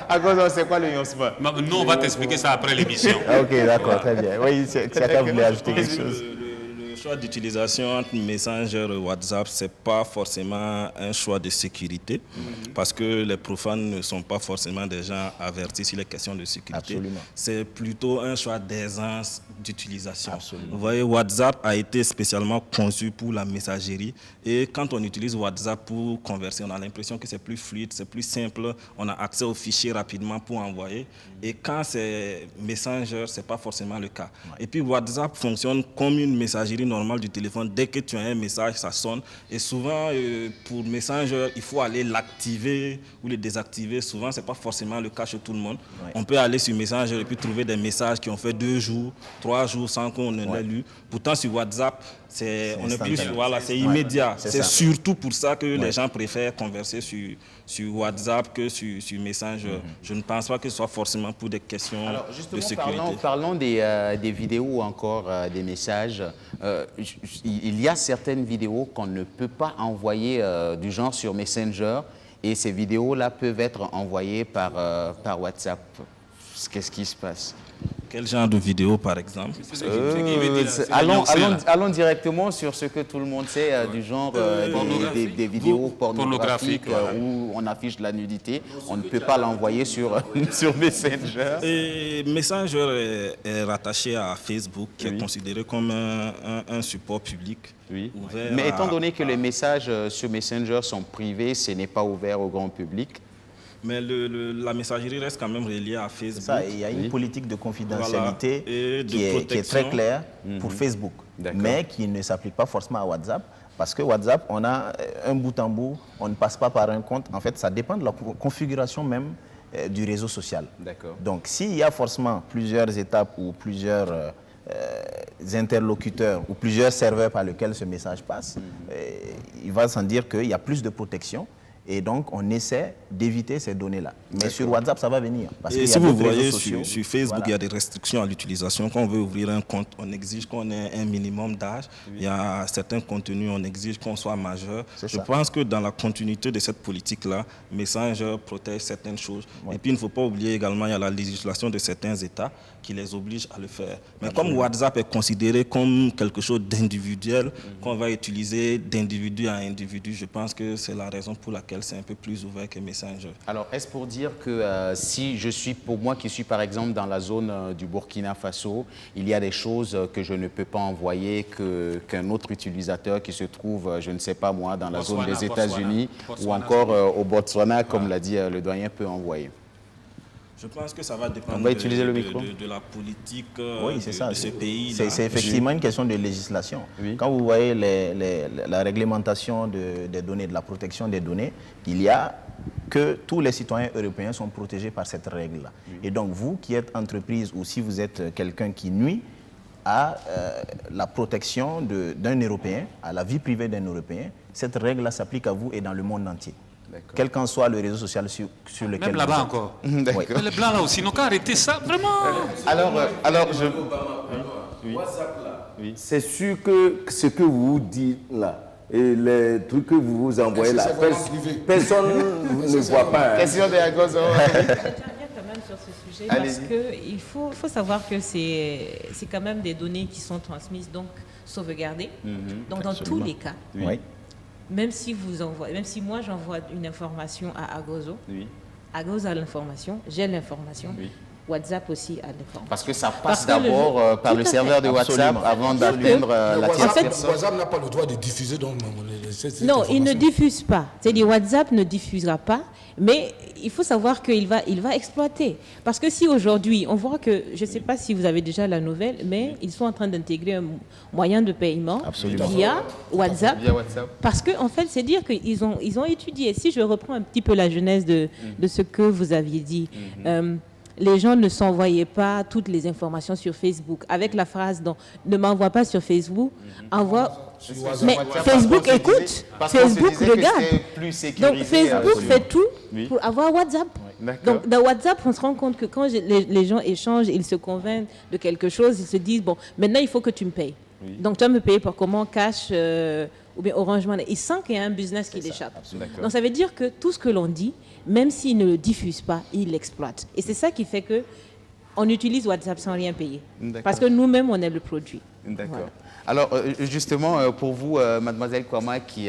À cause de c'est quoi le yoncement? Nous, on va t'expliquer ça après l'émission. Ok, d'accord, très bien. Oui, Tsiaka voulait ajouter quelque chose. Le choix d'utilisation entre Messenger et WhatsApp, ce n'est pas forcément un choix de sécurité, parce que les profanes ne sont pas forcément des gens avertis sur les questions de sécurité. C'est plutôt un choix d'aisance d'utilisation. Vous voyez, WhatsApp a été spécialement conçu pour la messagerie, et quand on utilise WhatsApp pour converser, on a l'impression que c'est plus fluide, c'est plus simple, on a accès aux fichiers rapidement pour envoyer, et quand c'est Messenger, ce n'est pas forcément le cas. Et puis WhatsApp fonctionne comme une messagerie normale du téléphone. Dès que tu as un message, ça sonne. Et souvent, pour Messenger, il faut aller l'activer ou le désactiver. Souvent, ce n'est pas forcément le cas chez tout le monde. On peut aller sur Messenger et puis trouver des messages qui ont fait 2 jours, 3 jours sans qu'on ne l'ait lu. Pourtant, sur WhatsApp, c'est immédiat. C'est surtout pour ça que les gens préfèrent converser sur WhatsApp que sur Messenger. Je ne pense pas que ce soit forcément pour des questions de sécurité. Parlons des vidéos ou encore des messages. Il y a certaines vidéos qu'on ne peut pas envoyer du genre sur Messenger, et ces vidéos-là peuvent être envoyées par WhatsApp. Qu'est-ce qui se passe? Quel genre de vidéo, par exemple? Allons directement sur ce que tout le monde sait, du genre des vidéos pornographiques où on affiche de la nudité. On ne peut pas l'envoyer sur Messenger. Et Messenger est rattaché à Facebook, qui est considéré comme un support public. Ouvert. Mais étant donné que les messages sur Messenger sont privés, ce n'est pas ouvert au grand public. Mais la messagerie reste quand même reliée à Facebook. Ça, il y a une politique de confidentialité qui est très claire pour Facebook, mais qui ne s'applique pas forcément à WhatsApp. Parce que WhatsApp, on a un bout en bout, on ne passe pas par un compte. En fait, ça dépend de la configuration même du réseau social. Donc, s'il y a forcément plusieurs étapes ou plusieurs interlocuteurs ou plusieurs serveurs par lesquels ce message passe, il va sans dire qu'il y a plus de protection. Et donc, on essaie d'éviter ces données-là. Mais sur WhatsApp, ça va venir. Parce et si vous voyez sur Facebook, il y a des restrictions à l'utilisation. Quand on veut ouvrir un compte, on exige qu'on ait un minimum d'âge. Il y a certains contenus, on exige qu'on soit majeur. Je pense que dans la continuité de cette politique-là, Messenger protège certaines choses. Et puis, il ne faut pas oublier également, il y a la législation de certains États qui les oblige à le faire. Mais comme WhatsApp est considéré comme quelque chose d'individuel, qu'on va utiliser d'individu à individu, je pense que c'est la raison pour laquelle c'est un peu plus ouvert que Messenger. Alors, est-ce pour dire que si je suis, pour moi qui suis par exemple dans la zone du Burkina Faso, il y a des choses que je ne peux pas envoyer qu'un autre utilisateur qui se trouve, je ne sais pas moi, dans la zone des États-Unis ou encore au Botswana, comme l'a dit le doyen, peut envoyer? Je pense que ça va dépendre de la politique de ce pays. C'est effectivement une question de législation. Oui. Quand vous voyez la réglementation des données, de la protection des données, il y a que tous les citoyens européens sont protégés par cette règle-là. Oui. Et donc vous qui êtes entreprise ou si vous êtes quelqu'un qui nuit à la protection d'un Européen, à la vie privée d'un Européen, cette règle-là s'applique à vous et dans le monde entier. Quel qu'en soit le réseau social sur lequel même là-bas encore. Oui. Les blancs là aussi, n'ont qu'à arrêter ça, vraiment. Alors WhatsApp là, c'est sûr que ce que vous dites là, et les trucs que vous vous envoyez là, personne ne voit pas. Question de Agozo. Quand même sur ce sujet, parce qu'il faut savoir que c'est quand même des données qui sont transmises, donc sauvegardées. Donc dans tous les cas. Oui. Même si moi j'envoie une information à Agozo, Agozo a l'information, j'ai l'information, WhatsApp aussi a l'information. Parce que ça passe d'abord par le serveur de WhatsApp avant d'atteindre la tierce personne. WhatsApp n'a pas le droit de diffuser donc non, il ne diffuse pas. C'est-à-dire WhatsApp ne diffusera pas, mais il faut savoir qu'il va exploiter. Parce que si aujourd'hui, on voit que, je ne sais pas si vous avez déjà la nouvelle, mais ils sont en train d'intégrer un moyen de paiement via WhatsApp. Parce qu'en fait, c'est dire qu'ils ont étudié. Si je reprends un petit peu la genèse de ce que vous aviez dit, les gens ne s'envoyaient pas toutes les informations sur Facebook avec la phrase ne m'envoie pas sur Facebook, envoie. Mais Facebook écoute, Facebook regarde. Donc Facebook fait tout pour avoir WhatsApp. Donc dans WhatsApp, on se rend compte que quand les gens échangent, ils se convainquent de quelque chose, ils se disent bon, maintenant il faut que tu me payes. Donc tu vas me payer par comment, cash ou bien Orange Money. Ils sentent qu'il y a un business qui l'échappe. Donc ça veut dire que tout ce que l'on dit, même s'ils ne le diffusent pas, ils l'exploitent. Et c'est ça qui fait que on utilise WhatsApp sans rien payer. Parce que nous-mêmes, on est le produit. D'accord. Voilà. Alors, justement, pour vous, mademoiselle Kwama, qui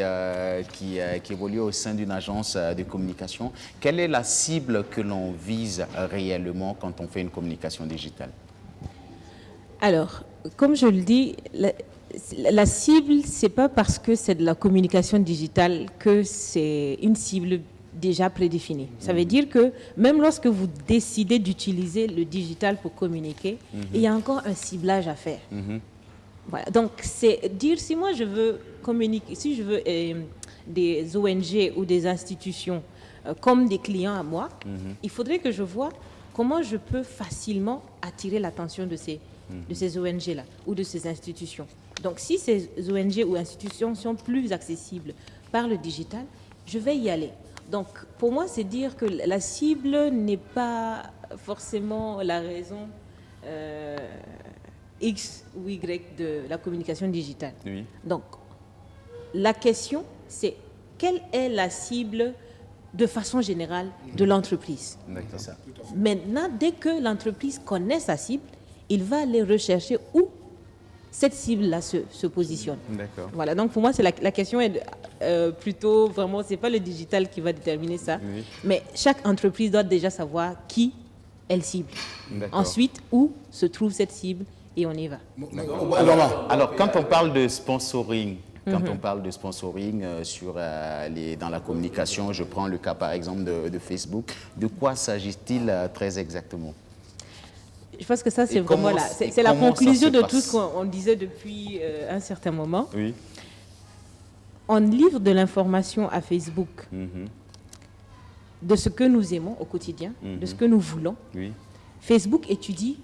évolue au sein d'une agence de communication, quelle est la cible que l'on vise réellement quand on fait une communication digitale? Alors, comme je le dis, la cible, ce n'est pas parce que c'est de la communication digitale que c'est une cible déjà prédéfinie. Ça veut dire que même lorsque vous décidez d'utiliser le digital pour communiquer, il y a encore un ciblage à faire. Voilà. Donc, c'est dire si moi je veux communiquer, si je veux des ONG ou des institutions comme des clients à moi, il faudrait que je vois comment je peux facilement attirer l'attention de ces ONG-là ou de ces institutions. Donc, si ces ONG ou institutions sont plus accessibles par le digital, je vais y aller. Donc, pour moi, c'est dire que la cible n'est pas forcément la raison X ou Y de la communication digitale. Donc, la question, c'est quelle est la cible de façon générale de l'entreprise. Maintenant, dès que l'entreprise connaît sa cible, il va aller rechercher où cette cible-là se positionne. Voilà, donc pour moi, la question est plutôt vraiment, ce n'est pas le digital qui va déterminer ça, mais chaque entreprise doit déjà savoir qui elle cible. Ensuite, où se trouve cette cible et on y va. Alors, quand on parle de sponsoring, on parle de sponsoring dans la communication, je prends le cas par exemple de Facebook, de quoi s'agit-il très exactement? Je pense que ça, c'est vraiment c'est la conclusion de tout ce qu'on disait depuis un certain moment. On livre de l'information à Facebook de ce que nous aimons au quotidien, de ce que nous voulons. Facebook étudie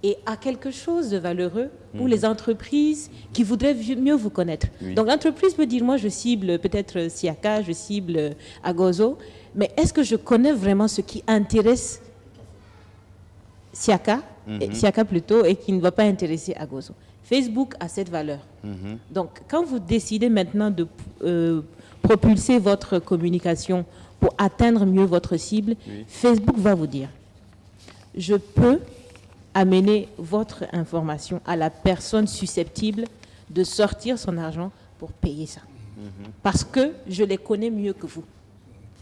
et à quelque chose de valeureux pour les entreprises qui voudraient mieux vous connaître. Donc l'entreprise peut dire, moi je cible peut-être Siaka, je cible Agozo, mais est-ce que je connais vraiment ce qui intéresse Siaka, Siaka plutôt, et qui ne va pas intéresser Agozo? Facebook a cette valeur. Donc quand vous décidez maintenant de propulser votre communication pour atteindre mieux votre cible, Facebook va vous dire, je peux amener votre information à la personne susceptible de sortir son argent pour payer ça. Parce que je les connais mieux que vous.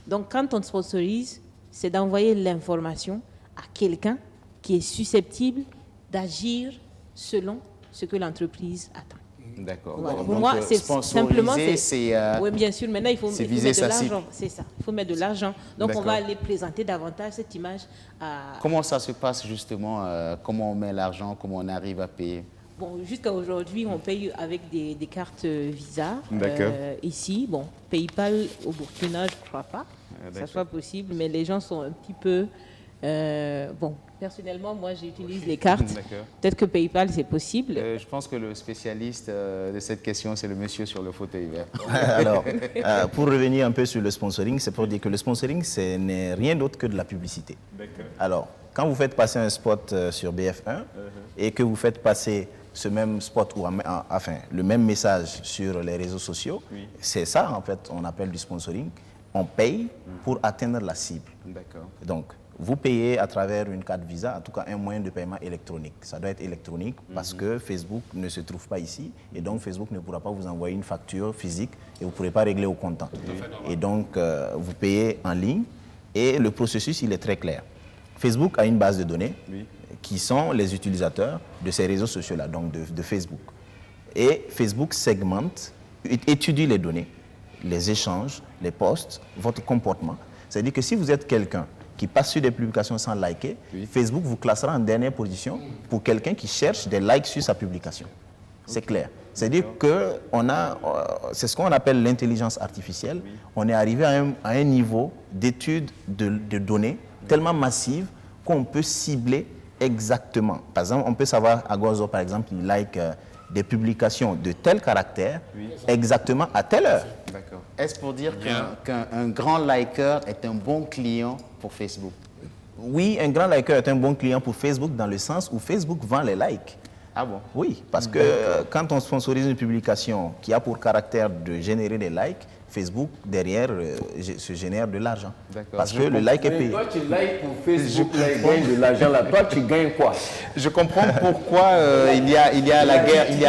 Donc, quand on sponsorise, c'est d'envoyer l'information à quelqu'un qui est susceptible d'agir selon ce que l'entreprise attend. D'accord. Voilà. Pour moi, c'est simplement... oui, bien sûr. Maintenant, il faut mettre de l'argent. C'est ça. Il faut mettre de l'argent. Donc, on va aller présenter davantage cette image à... Comment ça se passe, justement? Comment on met l'argent? Comment on arrive à payer? Bon, jusqu'à aujourd'hui, on paye avec des cartes Visa. D'accord. Ici, bon, PayPal au Burkina, je ne crois pas que ça soit possible, mais les gens sont un petit peu... bon, personnellement, moi, j'utilise les cartes. Peut-être que PayPal, c'est possible. Je pense que le spécialiste de cette question, c'est le monsieur sur le fauteuil vert. Alors, pour revenir un peu sur le sponsoring, c'est pour dire que le sponsoring, ce n'est rien d'autre que de la publicité. Alors, quand vous faites passer un spot sur BF1 et que vous faites passer ce même spot, ou enfin, le même message sur les réseaux sociaux, c'est ça, en fait, on appelle du sponsoring. On paye pour atteindre la cible. Donc, vous payez à travers une carte Visa, en tout cas un moyen de paiement électronique. Ça doit être électronique parce que Facebook ne se trouve pas ici et donc Facebook ne pourra pas vous envoyer une facture physique et vous ne pourrez pas régler au comptant. Et donc, vous payez en ligne et le processus, il est très clair. Facebook a une base de données qui sont les utilisateurs de ces réseaux sociaux-là, donc de Facebook. Et Facebook segmente, étudie les données, les échanges, les posts, votre comportement. C'est-à-dire que si vous êtes quelqu'un qui passe sur des publications sans liker, Facebook vous classera en dernière position pour quelqu'un qui cherche des likes sur sa publication. C'est clair. C'est-à-dire que c'est ce qu'on appelle l'intelligence artificielle. On est arrivé à un niveau d'étude de données tellement massive qu'on peut cibler exactement. Par exemple, on peut savoir, Agozo, par exemple, il like des publications de tel caractère exactement à telle heure. D'accord. Est-ce pour dire qu'un grand liker est un bon client pour Facebook? Oui, un grand liker est un bon client pour Facebook dans le sens où Facebook vend les likes. Ah bon? Oui, parce que quand on sponsorise une publication qui a pour caractère de générer des likes, Facebook, derrière, se génère de l'argent. Parce que le like est payé. Toi, tu likes pour Facebook, il gagne de l'argent là. Toi, tu gagnes quoi? Je comprends pourquoi il y a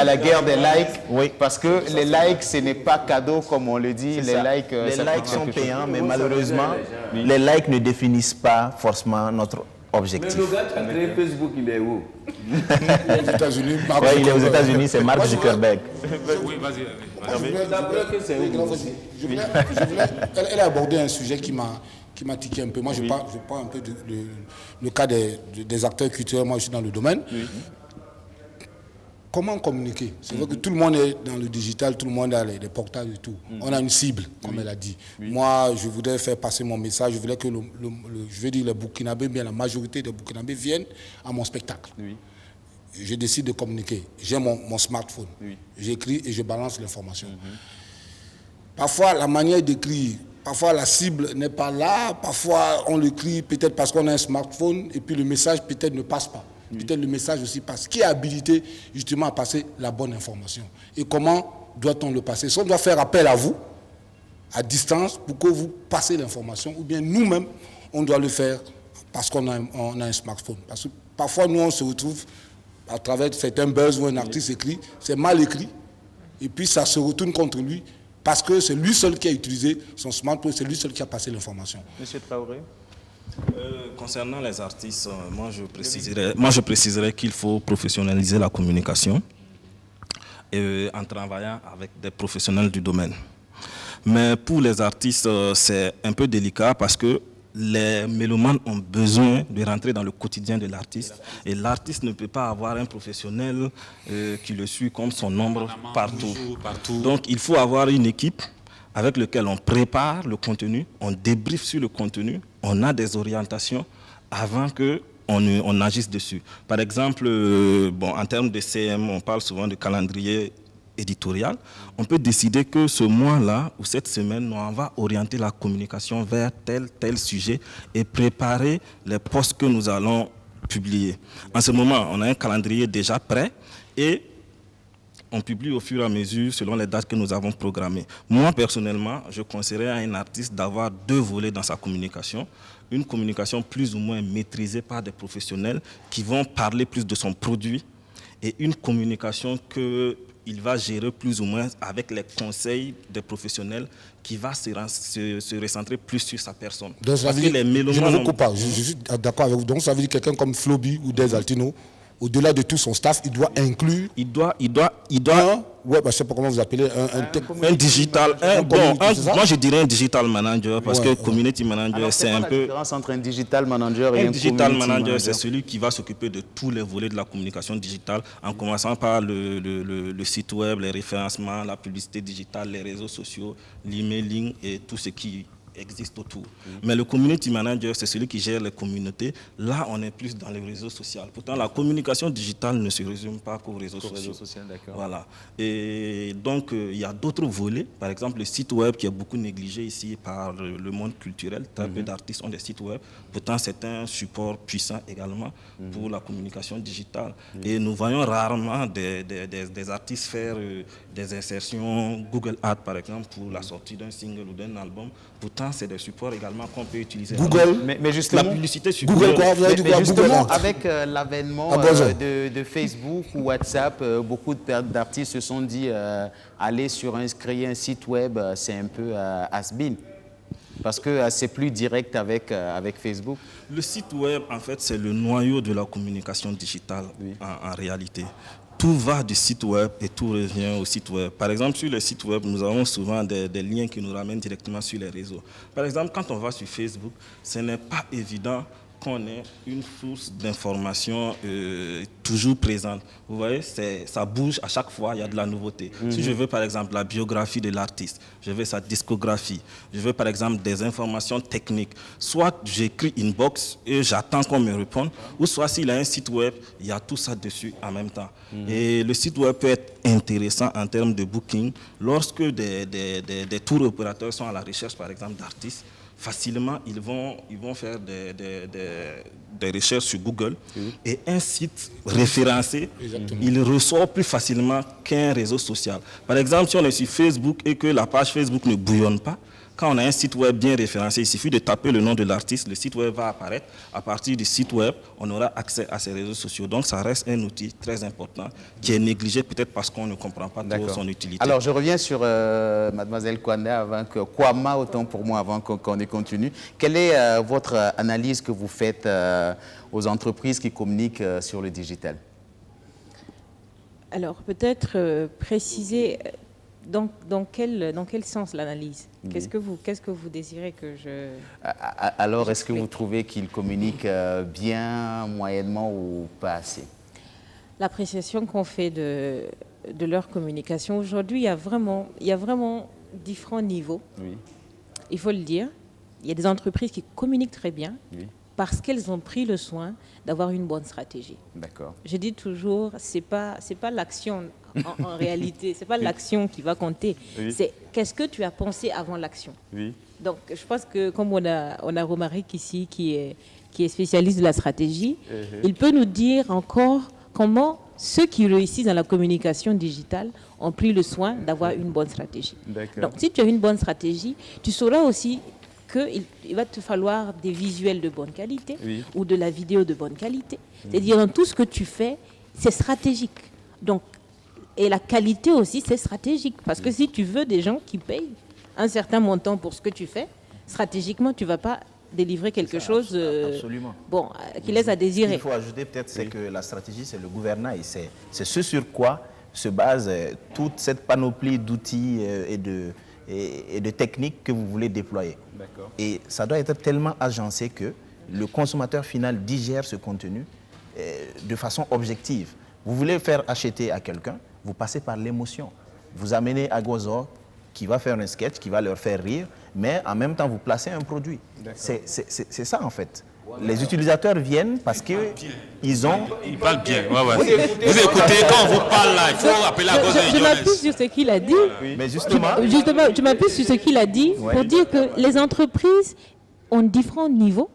la guerre des likes. Oui. Parce que les likes, ce n'est pas cadeau, comme on le dit. Les likes sont payants, mais malheureusement, les likes ne définissent pas forcément notre objectif. Mais le gars qui a créé Facebook, il est où? Aux États-Unis. Oui, il est aux États-Unis, c'est Mark Zuckerberg. Oui, vas-y. Elle a abordé un sujet qui m'a tiqué un peu. Moi, je parle un peu le cas des acteurs culturels. Moi, je suis dans le domaine. Comment communiquer? C'est vrai que tout le monde est dans le digital, tout le monde a des portails et tout. On a une cible, comme elle a dit. Moi, je voudrais faire passer mon message. Je voulais que les Burkinabés, bien la majorité des Burkinabés viennent à mon spectacle. Je décide de communiquer. J'ai mon smartphone. J'écris et je balance l'information. Parfois, la manière d'écrire, parfois la cible n'est pas là. Parfois, on l'écrit peut-être parce qu'on a un smartphone et puis le message peut-être ne passe pas. Peut-être le message aussi passe. Qui est habilité justement à passer la bonne information? Et comment doit-on le passer? Si on doit faire appel à vous, à distance, pour que vous passez l'information, ou bien nous-mêmes, on doit le faire parce qu'on a un smartphone. Parce que parfois, nous, on se retrouve à travers certains buzz où un artiste écrit, c'est mal écrit, et puis ça se retourne contre lui, parce que c'est lui seul qui a utilisé son smartphone, c'est lui seul qui a passé l'information. Monsieur Traoré? Concernant les artistes, moi je préciserais qu'il faut professionnaliser la communication en travaillant avec des professionnels du domaine. Mais pour les artistes, c'est un peu délicat parce que les mélomanes ont besoin de rentrer dans le quotidien de l'artiste et l'artiste ne peut pas avoir un professionnel qui le suit comme son ombre partout. Donc il faut avoir une équipe avec laquelle on prépare le contenu, on débriefe sur le contenu, on a des orientations avant que on agisse dessus. Par exemple, en termes de CM, on parle souvent de calendrier éditorial. On peut décider que ce mois-là ou cette semaine, on va orienter la communication vers tel sujet et préparer les posts que nous allons publier. En ce moment, on a un calendrier déjà prêt et on publie au fur et à mesure selon les dates que nous avons programmées. Moi, personnellement, je conseillerais à un artiste d'avoir 2 volets dans sa communication. Une communication plus ou moins maîtrisée par des professionnels qui vont parler plus de son produit et une communication qu'il va gérer plus ou moins avec les conseils des professionnels qui va se recentrer plus sur sa personne. Donc, je ne vous coupe pas, je suis d'accord avec vous. Donc ça veut dire quelqu'un comme Floby ou Des Altino, au-delà de tout son staff, il doit inclure... Il doit ouais, je ne sais pas comment vous appelez, un digital, moi je dirais un digital manager, parce que community manager, c'est un peu... la différence entre un digital manager et un digital manager, c'est celui qui va s'occuper de tous les volets de la communication digitale, en commençant par le site web, les référencements, la publicité digitale, les réseaux sociaux, l'emailing et tout ce qui existe autour. Mais le community manager, c'est celui qui gère les communautés. Là, on est plus dans les réseaux sociaux. Pourtant, la communication digitale ne se résume pas qu'aux réseaux sociaux. Voilà. Et donc, il y a d'autres volets. Par exemple, le site web qui est beaucoup négligé ici par le monde culturel. Très peu d'artistes ont des sites web. Pourtant, c'est un support puissant également pour la communication digitale. Et nous voyons rarement des artistes faire des insertions Google Ads, par exemple, pour la sortie d'un single ou d'un album. Pourtant, c'est des supports également qu'on peut utiliser. Google, mais justement, la publicité sur Google. Mais justement, avec l'avènement de Facebook ou WhatsApp, beaucoup d'artistes se sont dit aller créer un site web, c'est un peu has-been. Parce que c'est plus direct avec Facebook. Le site web, en fait, c'est le noyau de la communication digitale en réalité. Tout va du site web et tout revient au site web. Par exemple, sur le site web, nous avons souvent des liens qui nous ramènent directement sur les réseaux. Par exemple, quand on va sur Facebook, ce n'est pas évident qu'on ait une source d'information toujours présente. Vous voyez, ça bouge à chaque fois, il y a de la nouveauté. Si je veux par exemple la biographie de l'artiste, je veux sa discographie, je veux par exemple des informations techniques, soit j'écris inbox et j'attends qu'on me réponde, ou soit s'il a un site web, il y a tout ça dessus en même temps. Et le site web peut être intéressant en termes de booking lorsque des tours opérateurs sont à la recherche par exemple d'artistes. Facilement, ils vont faire des recherches sur Google et un site référencé, il ressort plus facilement qu'un réseau social. Par exemple, si on est sur Facebook et que la page Facebook ne bouillonne pas, quand on a un site web bien référencé, il suffit de taper le nom de l'artiste, le site web va apparaître. À partir du site web, on aura accès à ces réseaux sociaux. Donc, ça reste un outil très important qui est négligé peut-être parce qu'on ne comprend pas trop son utilité. Alors, je reviens sur Mademoiselle Kwama, autant pour moi, avant qu'on ne continue. Quelle est votre analyse que vous faites aux entreprises qui communiquent sur le digital? Alors, peut-être préciser... Dans quel sens l'analyse? Qu'est-ce que vous désirez que je... Alors, est-ce que vous trouvez qu'ils communiquent bien, moyennement ou pas assez? L'appréciation qu'on fait de leur communication, aujourd'hui, il y a vraiment différents niveaux. Il faut le dire. Il y a des entreprises qui communiquent très bien parce qu'elles ont pris le soin d'avoir une bonne stratégie. D'accord. Je dis toujours, c'est pas l'action en réalité, c'est pas l'action qui va compter. C'est qu'est-ce que tu as pensé avant l'action. Donc, je pense que comme on a Romaric ici qui est spécialiste de la stratégie, il peut nous dire encore comment ceux qui réussissent dans la communication digitale ont pris le soin d'avoir une bonne stratégie. Donc, si tu as une bonne stratégie, tu sauras aussi qu'il va te falloir des visuels de bonne qualité ou de la vidéo de bonne qualité. C'est-à-dire, dans tout ce que tu fais, c'est stratégique. Donc, et la qualité aussi, c'est stratégique. Parce que si tu veux des gens qui payent un certain montant pour ce que tu fais, stratégiquement, tu ne vas pas délivrer quelque chose qui laisse à désirer. Ce qu'il faut ajouter peut-être, c'est que la stratégie, c'est le gouvernail. C'est ce sur quoi se base toute cette panoplie d'outils et de techniques que vous voulez déployer. Et ça doit être tellement agencé que le consommateur final digère ce contenu de façon objective. Vous voulez faire acheter à quelqu'un, vous passez par l'émotion. Vous amenez Agozor qui va faire un sketch, qui va leur faire rire, mais en même temps vous placez un produit. C'est ça en fait. Les utilisateurs viennent parce qu'ils ont... Ils parlent bien. Vous écoutez, quand on vous parle là, il faut appeler à cause de Je m'appuie sur ce qu'il a dit. Oui. Mais justement, je m'appuie sur ce qu'il a dit pour dire que les entreprises ont différents niveaux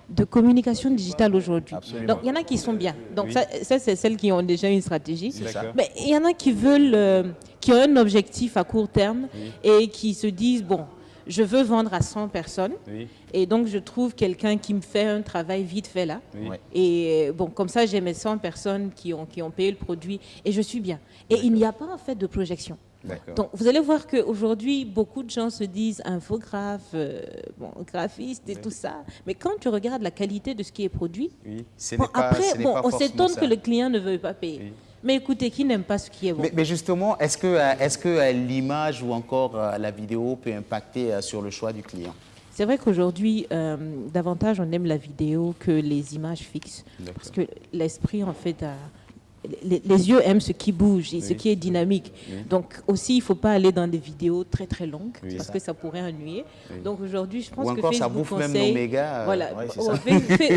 de communication digitale aujourd'hui. Donc, il y en a qui sont bien. Donc, ça c'est celles qui ont déjà une stratégie. Mais il y en a qui veulent, qui ont un objectif à court terme et qui se disent, bon, je veux vendre à 100 personnes. Et donc, je trouve quelqu'un qui me fait un travail vite fait là. Et bon, comme ça, j'ai mes 100 personnes qui ont payé le produit et je suis bien. Et il n'y a pas en fait de projection. Donc, vous allez voir qu'aujourd'hui, beaucoup de gens se disent infographe, graphiste et tout ça. Mais quand tu regardes la qualité de ce qui est produit, on s'étonne que le client ne veut pas payer. Mais écoutez, qui n'aime pas ce qui est bon? Mais justement, est-ce que l'image ou encore la vidéo peut impacter sur le choix du client? C'est vrai qu'aujourd'hui, davantage on aime la vidéo que les images fixes. Parce que l'esprit, en fait, les yeux aiment ce qui bouge et ce qui est dynamique. Donc aussi, il ne faut pas aller dans des vidéos très très longues parce que ça pourrait ennuyer. Donc aujourd'hui, je pense que Facebook ça bouffe même nos mégas. Voilà,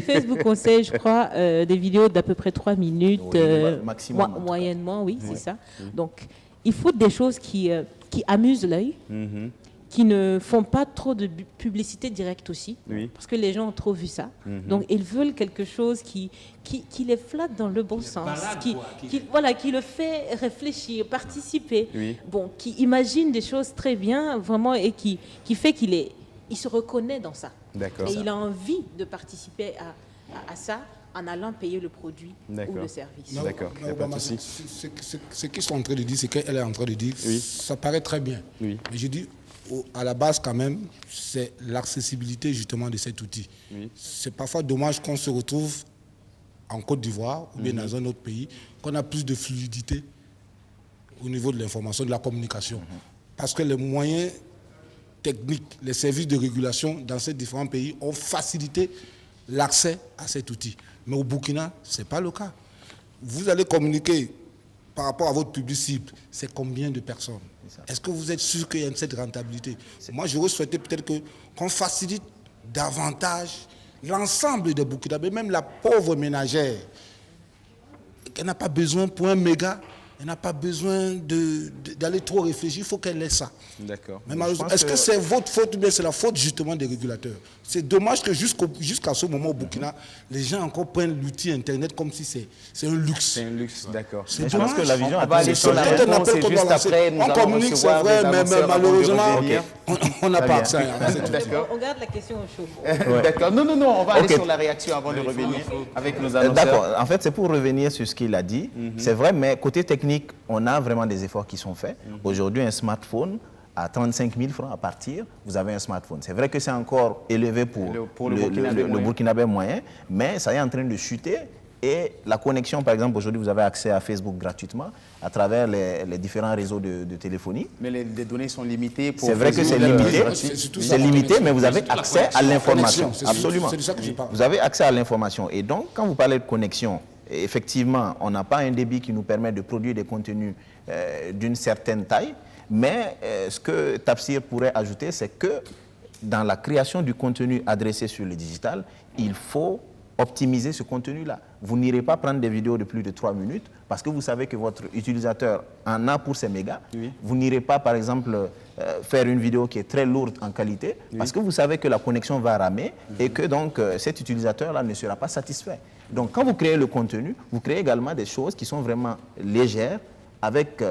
Facebook conseille, je crois, des vidéos d'à peu près 3 minutes, moyennement, c'est ça. Donc il faut des choses qui amusent l'œil. Qui ne font pas trop de publicité directe aussi, parce que les gens ont trop vu ça. Donc, ils veulent quelque chose qui les flatte dans le bon sens, qui le fait réfléchir, participer, qui imagine des choses très bien, vraiment, et qui fait qu'il se reconnaît dans ça. Et il a envie de participer à ça en allant payer le produit ou le service. Ce qu'ils sont en train de dire, c'est qu'elle est en train de dire, ça paraît très bien. Mais je dis, à la base, quand même, c'est l'accessibilité justement de cet outil. C'est parfois dommage qu'on se retrouve en Côte d'Ivoire ou bien dans un autre pays, qu'on a plus de fluidité au niveau de l'information, de la communication. Parce que les moyens techniques, les services de régulation dans ces différents pays ont facilité l'accès à cet outil. Mais au Burkina, ce n'est pas le cas. Vous allez communiquer par rapport à votre public cible, c'est combien de personnes? Est-ce que vous êtes sûr qu'il y a cette rentabilité? Moi, j'aurais souhaité peut-être qu'on facilite davantage l'ensemble des Burkinabés, même la pauvre ménagère. Elle n'a pas besoin pour un méga, elle n'a pas besoin d'aller trop réfléchir, il faut qu'elle ait ça. D'accord. Mais malheureusement, est-ce que c'est votre faute ou bien c'est la faute justement des régulateurs? C'est dommage que jusqu'à ce moment au Burkina, les gens encore prennent l'outil Internet comme si c'est un luxe. C'est un luxe, d'accord. Je pense que la vision on va aller sur la réponse et juste après, nous allons communique, c'est vrai, mais malheureusement, on n'a pas accès à cet outil. On garde la question au chaud. D'accord. Non, on va aller sur la réaction avant de revenir avec nos annonceurs. D'accord. En fait, c'est pour revenir sur ce qu'il a dit. C'est vrai, mais côté technique, on a vraiment des efforts qui sont faits. Aujourd'hui, un smartphone, à 35 000 francs à partir, vous avez un smartphone. C'est vrai que c'est encore élevé pour le Burkinabé moyen, mais ça est en train de chuter. Et la connexion, par exemple, aujourd'hui, vous avez accès à Facebook gratuitement à travers les différents réseaux de téléphonie. Mais les données sont limitées. C'est vrai que c'est limité. C'est limité, mais vous avez accès à l'information. Absolument. Vous avez accès à l'information. Et donc, quand vous parlez de connexion, effectivement, on n'a pas un débit qui nous permet de produire des contenus d'une certaine taille. Mais ce que Tafsir pourrait ajouter, c'est que dans la création du contenu adressé sur le digital, il faut optimiser ce contenu-là. Vous n'irez pas prendre des vidéos de plus de 3 minutes parce que vous savez que votre utilisateur en a pour ses mégas. Vous n'irez pas, par exemple, faire une vidéo qui est très lourde en qualité parce que vous savez que la connexion va ramer et que donc cet utilisateur-là ne sera pas satisfait. Donc quand vous créez le contenu, vous créez également des choses qui sont vraiment légères avec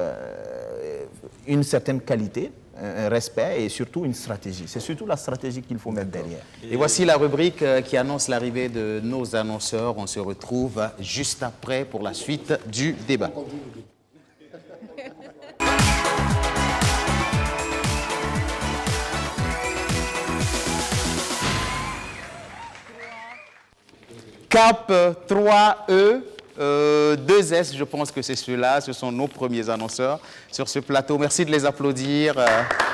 une certaine qualité, un respect et surtout une stratégie. C'est surtout la stratégie qu'il faut mettre derrière. Et voici la rubrique qui annonce l'arrivée de nos annonceurs. On se retrouve juste après pour la suite du débat. Cap 3E. 2S, je pense que c'est ceux-là, ce sont nos premiers annonceurs sur ce plateau. Merci de les applaudir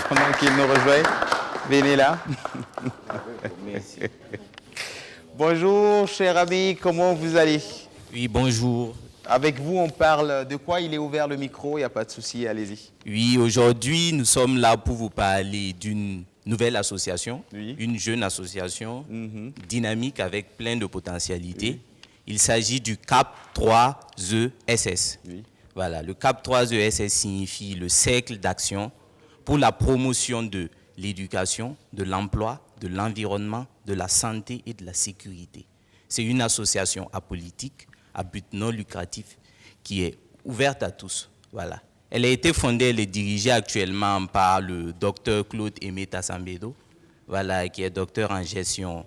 pendant qu'ils nous rejoignent. Venez là. Merci. Bonjour, cher ami, comment vous allez? Oui, bonjour. Avec vous, on parle de quoi? Il est ouvert le micro, il n'y a pas de souci, allez-y. Oui, aujourd'hui, nous sommes là pour vous parler d'une nouvelle association, une jeune association dynamique avec plein de potentialités. Il s'agit du CAP 3ESS. Voilà, le CAP 3ESS signifie le cercle d'action pour la promotion de l'éducation, de l'emploi, de l'environnement, de la santé et de la sécurité. C'est une association apolitique, à but non lucratif, qui est ouverte à tous. Voilà. Elle a été fondée, elle est dirigée actuellement par le docteur Claude Aimé Tassambedo, voilà, qui est docteur en gestion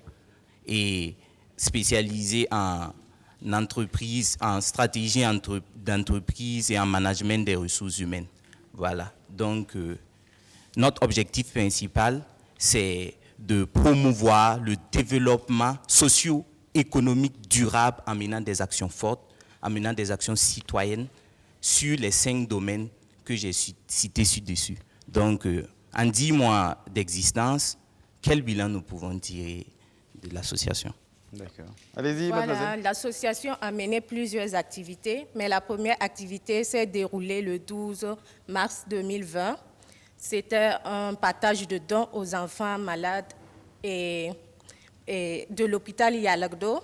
et spécialisé en entreprise, en stratégie d'entreprise et en management des ressources humaines. Voilà. Donc, notre objectif principal, c'est de promouvoir le développement socio-économique durable en menant des actions fortes, en menant des actions citoyennes sur les 5 domaines que j'ai cités ci-dessus. Donc, en 10 mois d'existence, quel bilan nous pouvons tirer de l'association? D'accord. Allez-y, voilà, mademoiselle. L'association a mené plusieurs activités, mais la première activité s'est déroulée le 12 mars 2020. C'était un partage de dons aux enfants malades et de l'hôpital Yalagdo.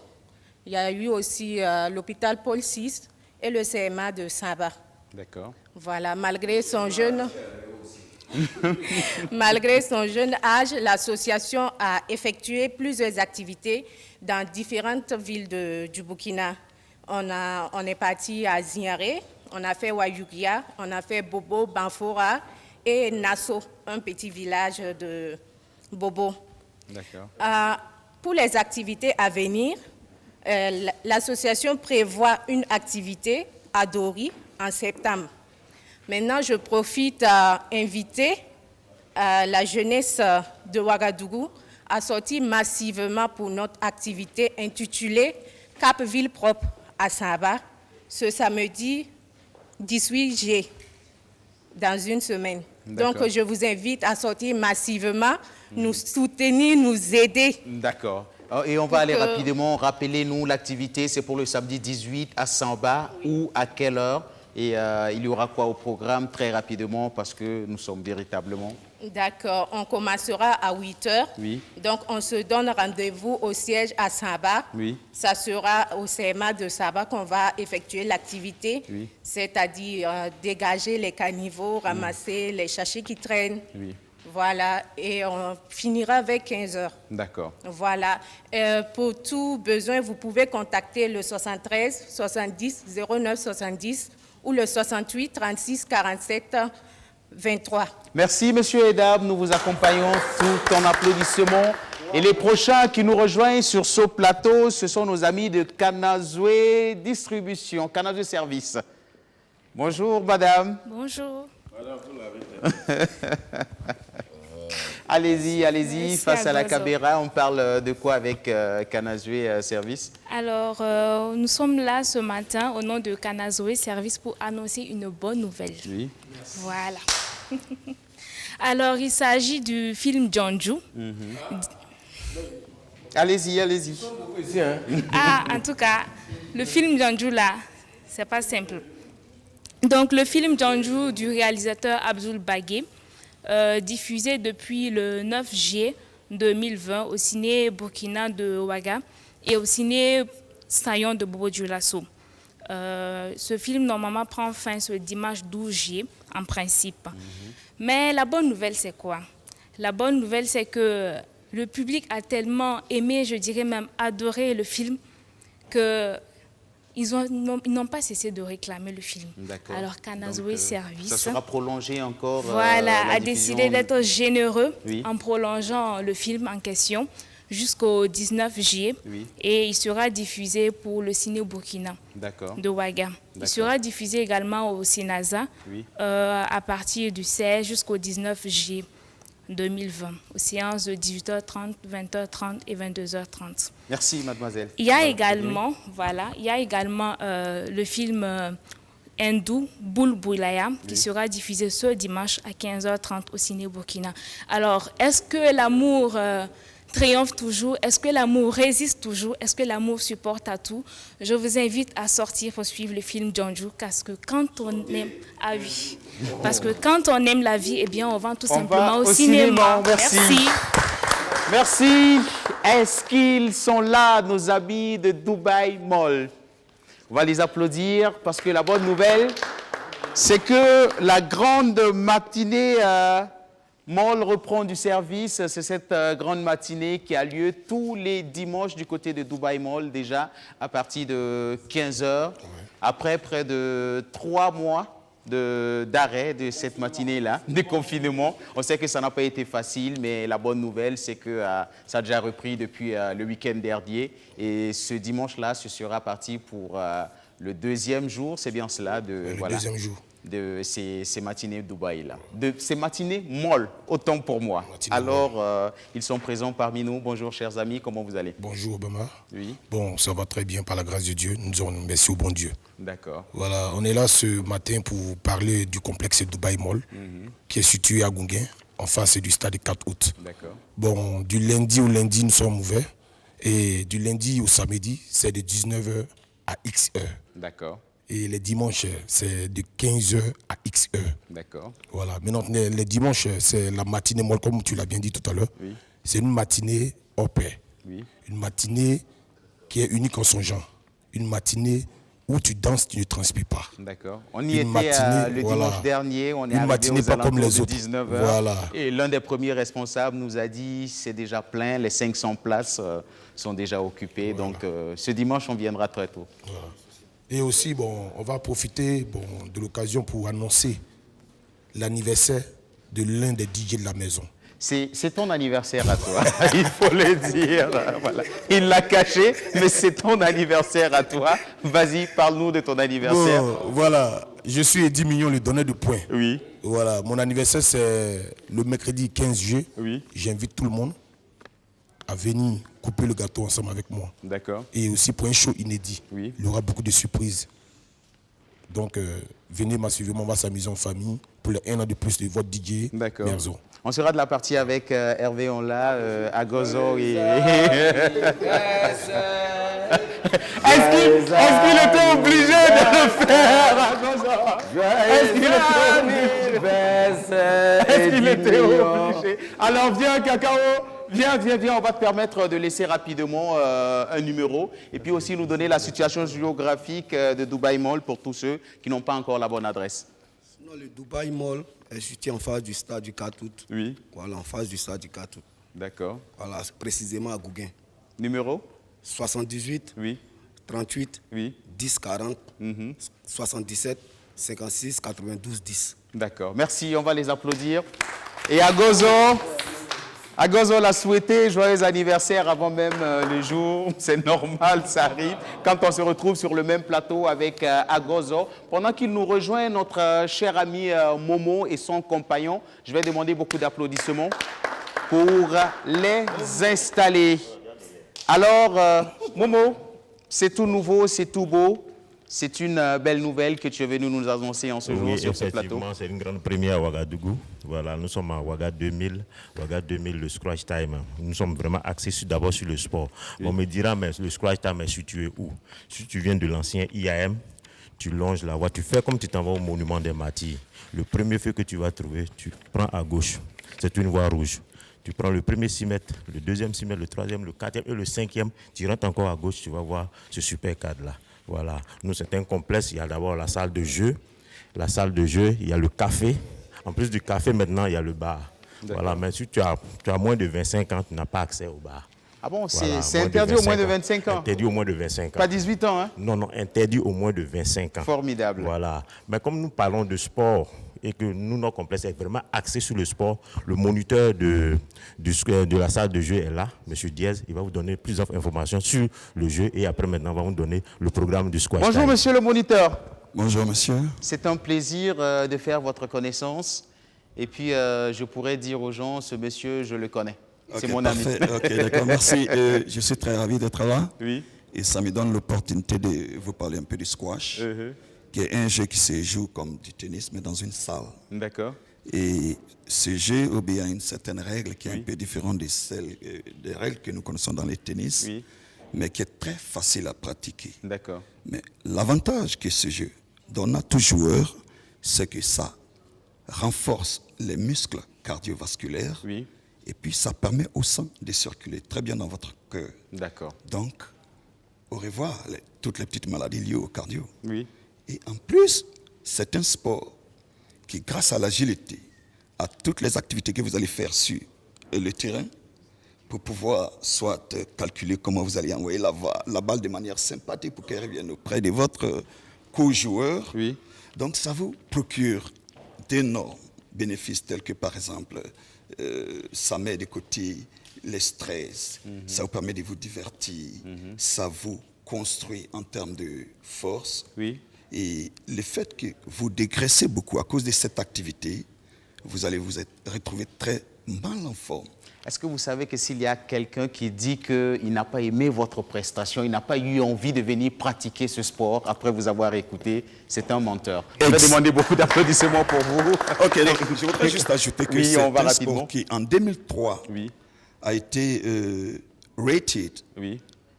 Il y a eu aussi l'hôpital Paul VI et le CMA de Saba. D'accord. Voilà, malgré son jeune âge, l'association a effectué plusieurs activités dans différentes villes du Burkina. On est parti à Zignaré, on a fait Wayugia, on a fait Bobo, Banfora et Nasso, un petit village de Bobo. D'accord. Pour les activités à venir, l'association prévoit une activité à Dori en septembre. Maintenant, je profite à inviter la jeunesse de Ouagadougou à sortir massivement pour notre activité intitulée Cap Ville Propre à Saba, ce samedi 18 juillet, dans une semaine. Donc, je vous invite à sortir massivement, nous soutenir, nous aider. D'accord. Et on va aller rapidement. Rappelez-nous l'activité, c'est pour le samedi 18 à Samba, ou à quelle heure? Et il y aura quoi au programme très rapidement parce que nous sommes véritablement... D'accord, on commencera à 8h. Oui. Donc on se donne rendez-vous au siège à Saba. Oui. Ça sera au CMA de Saba qu'on va effectuer l'activité, oui. C'est-à-dire dégager les caniveaux, ramasser les sachets qui traînent. Oui. Voilà, et on finira avec 15h. D'accord. Voilà. Pour tout besoin, vous pouvez contacter le 73 70 09 70 ou le 68 36 47 23. Merci, Monsieur Edab. Nous vous accompagnons tout en applaudissements. Et les prochains qui nous rejoignent sur ce plateau, ce sont nos amis de Kanazoué Distribution, Kanazoué Service. Bonjour, madame. Bonjour. Allez-y, allez-y, Merci face à la Gozo. caméra, on parle de quoi avec Kanazoué Service? Alors, nous sommes là ce matin au nom de Kanazoué Service pour annoncer une bonne nouvelle. Oui. Voilà. Alors, il s'agit du film Janju. Allez-y, allez-y. Ah, en tout cas, le film Janju là, c'est pas simple. Donc, le film Janju du réalisateur Abdoul Bagué, diffusé depuis le 9 juillet 2020 au ciné Burkina de Ouaga et au ciné Sayon de Bobo Dioulasso. Ce film, normalement, prend fin ce dimanche 12 juillet, en principe. Mais la bonne nouvelle, c'est quoi? La bonne nouvelle, c'est que le public a tellement aimé, je dirais même adoré le film, qu'ils n'ont pas cessé de réclamer le film. Alors Kanazoué Service... Ça sera prolongé encore. Voilà, a décidé d'être généreux oui. en prolongeant le film en question jusqu'au 19 juillet. Oui. Et il sera diffusé pour le ciné Burkina de Ouaga. Il sera diffusé également au Sinaza oui. À partir du 16 jusqu'au 19 juillet 2020, aux séances de 18h30, 20h30 et 22h30. Merci, mademoiselle. Il y a également, voilà, il y a également le film hindou Boul Boulaya qui sera diffusé ce dimanche à 15h30 au ciné Burkina. Alors, est-ce que l'amour triomphe toujours? Est-ce que l'amour résiste toujours? Est-ce que l'amour supporte à tout? Je vous invite à sortir pour suivre le film Janju, parce que quand on aime... Ah oui. Parce que quand on aime la vie, eh bien, on va tout simplement au cinéma. Merci. Merci. Est-ce qu'ils sont là, nos amis de Dubai Mall? On va les applaudir parce que la bonne nouvelle, c'est que la grande matinée Mall reprend du service. C'est cette grande matinée qui a lieu tous les dimanches du côté de Dubai Mall, déjà à partir de 15h. Après près de 3 mois d'arrêt de cette matinée-là, de confinement. On sait que ça n'a pas été facile, mais la bonne nouvelle, c'est que ça a déjà repris depuis le week-end dernier. Et ce dimanche-là, ce sera parti pour le 2e jour, c'est bien cela, deuxième jour de ces matinées Dubaï-là. De ces matinées Mall, autant pour moi. Alors, ils sont présents parmi nous. Bonjour, chers amis, comment vous allez? Bonjour, Obama. Oui. Bon, ça va très bien par la grâce de Dieu. Nous disons merci au bon Dieu. D'accord. Voilà, on est là ce matin pour parler du complexe Dubai Mall, qui est situé à Gunguin, en face du stade 4 août. D'accord. Bon, du lundi au lundi, nous sommes ouverts. Et du lundi au samedi, c'est de 19h à X heures. D'accord. Et les dimanches, c'est de 15h à X heures. D'accord. Voilà. Maintenant, les dimanches, c'est la matinée molle, comme tu l'as bien dit tout à l'heure. Oui. C'est une matinée hors pair. Oui. Une matinée qui est unique en son genre. Une matinée où tu danses, tu ne transpires pas. D'accord. On y était le dimanche dernier. On est une matinée pas comme les autres. 19h. Voilà. Et l'un des premiers responsables nous a dit c'est déjà plein, les 500 places sont déjà occupées. Voilà. Donc, ce dimanche, on viendra très tôt. Voilà. Et aussi, bon, on va profiter de l'occasion pour annoncer l'anniversaire de l'un des DJ de la maison. C'est ton anniversaire à toi, il faut le dire. Voilà. Il l'a caché, mais c'est ton anniversaire à toi. Vas-y, parle-nous de ton anniversaire. Bon, voilà, je suis Eddie Mignon, le donneur de points. Oui. Voilà, mon anniversaire, c'est le mercredi 15 juillet. Oui. J'invite tout le monde à venir couper le gâteau ensemble avec moi. D'accord. Et aussi pour un show inédit. Oui. Il y aura beaucoup de surprises. Donc, venez m'assurer, on va s'amuser en famille pour les 1 an de plus de votre DJ Merzo. On sera de la partie avec Hervé, on l'a, Agozo et... Est-ce qu'il était obligé de le faire, Agozo? Est-ce qu'il était obligé? Alors viens, Cacao. Viens, on va te permettre de laisser rapidement un numéro et puis aussi nous donner la situation géographique de Dubai Mall pour tous ceux qui n'ont pas encore la bonne adresse. Non, le Dubai Mall est situé en face du stade du 4 août. Oui. Voilà, en face du stade du 4 août. D'accord. Voilà, précisément à Gouguin. Numéro? 78. Oui. 38. Oui. 10 40. 77 56 92 10. D'accord. Merci, on va les applaudir. Et Agozo l'a souhaité, joyeux anniversaire avant même le jour. C'est normal, ça arrive. Quand on se retrouve sur le même plateau avec Agozo, pendant qu'il nous rejoint, notre cher ami Momo et son compagnon, je vais demander beaucoup d'applaudissements pour les installer. Alors, Momo, c'est tout nouveau, c'est tout beau. C'est une belle nouvelle que tu es venu nous annoncer en ce jour sur ce plateau. C'est une grande première à Ouagadougou. Voilà, nous sommes à Ouaga 2000, le Scratch Time. Nous sommes vraiment axés d'abord sur le sport. Oui. On me dira, mais le Scratch Time est situé où? Si tu viens de l'ancien IAM, tu longes la voie, tu fais comme tu t'en vas au monument des Martyrs. Le premier feu que tu vas trouver, tu prends à gauche. C'est une voie rouge. Tu prends le premier 6 mètres, le deuxième 6 mètres, le troisième, le quatrième et le cinquième. Tu rentres encore à gauche, tu vas voir ce super cadre-là. Voilà, nous c'est un complexe, il y a d'abord la salle de jeu. La salle de jeu, il y a le café. En plus du café, maintenant, il y a le bar. Voilà, mais si tu as moins de 25 ans, tu n'as pas accès au bar. Ah bon, voilà, c'est interdit au moins de 25 ans? Interdit au moins de 25 ans. Pas 18 ans, hein? Non, interdit au moins de 25 ans. Formidable. Voilà, mais comme nous parlons de sport et que nous, notre complexe est vraiment axé sur le sport, le moniteur de la salle de jeu est là, M. Diaz, il va vous donner plus d'informations sur le jeu et après maintenant, on va vous donner le programme du squash. Bonjour, monsieur le moniteur. Bonjour, monsieur. C'est un plaisir de faire votre connaissance. Et puis, je pourrais dire aux gens, ce monsieur, je le connais. Okay, c'est mon parfait. ami. Ok, d'accord, merci. Je suis très ravi d'être là. Oui. Et ça me donne l'opportunité de vous parler un peu du squash, qui est un jeu qui se joue comme du tennis, mais dans une salle. D'accord. Et ce jeu obéit à une certaine règle qui est un peu différente des règles que nous connaissons dans les tennis, mais qui est très facile à pratiquer. D'accord. Mais l'avantage que ce jeu donne à tout joueur, c'est que ça renforce les muscles cardiovasculaires et puis ça permet au sang de circuler très bien dans votre cœur. D'accord. Donc, au revoir toutes les petites maladies liées au cardio. Oui. Et en plus, c'est un sport qui, grâce à l'agilité, à toutes les activités que vous allez faire sur le terrain, pour pouvoir soit calculer comment vous allez envoyer la balle de manière sympathique pour qu'elle revienne auprès de votre co-joueur. Oui. Donc ça vous procure d'énormes bénéfices tels que par exemple, ça met de côté les stress, ça vous permet de vous divertir, ça vous construit en termes de force. Oui. Et le fait que vous dégraissez beaucoup à cause de cette activité, vous allez vous retrouver très mal en forme. Est-ce que vous savez que s'il y a quelqu'un qui dit qu'il n'a pas aimé votre prestation, il n'a pas eu envie de venir pratiquer ce sport après vous avoir écouté, c'est un menteur. Je vais demander beaucoup d'applaudissements pour vous. Ok, donc je voudrais juste ajouter que c'est un sport qui, en 2003, a été rated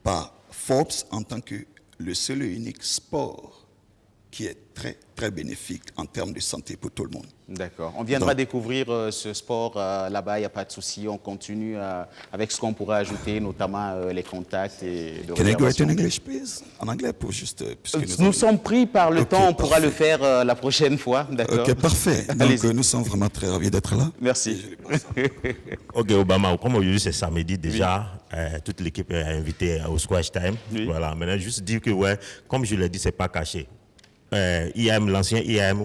par Forbes en tant que le seul et unique sport qui est très, très bénéfique en termes de santé pour tout le monde. D'accord. On viendra découvrir ce sport là-bas, il n'y a pas de souci. On continue avec ce qu'on pourrait ajouter, notamment les contacts et de Can I go it in English, please? En anglais, pour juste... Nous sommes pris par le temps, on pourra le faire la prochaine fois. D'accord. Ok, parfait. Donc, nous sommes vraiment très ravis d'être là. Merci. Ok, Obama, comme aujourd'hui c'est samedi déjà, toute l'équipe est invitée au Squash Time. Voilà, maintenant, juste dire que, comme je l'ai dit, c'est pas caché. IAM, l'ancien IAM,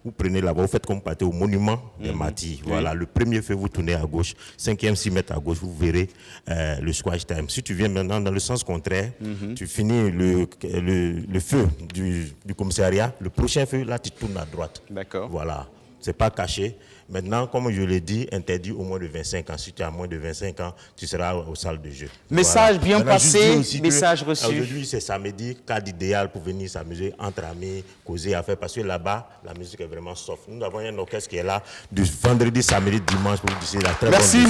vous prenez là-bas, vous faites comme partez au monument des Martyrs. Voilà, le premier feu, vous tournez à gauche, 5e 6 mètres à gauche, vous verrez le Squash Time. Si tu viens maintenant dans le sens contraire, tu finis le feu du commissariat, le prochain feu, là, tu tournes à droite. D'accord. Voilà, c'est pas caché. Maintenant, comme je l'ai dit, interdit au moins de 25 ans. Si tu as moins de 25 ans, tu seras aux salles de jeu. Message bien passé, message reçu. Aujourd'hui, c'est samedi, cadre idéal pour venir s'amuser entre amis, causer, à faire. Parce que là-bas, la musique est vraiment soft. Nous avons un orchestre qui est là du vendredi, samedi, dimanche pour vous dire la très bonne musique.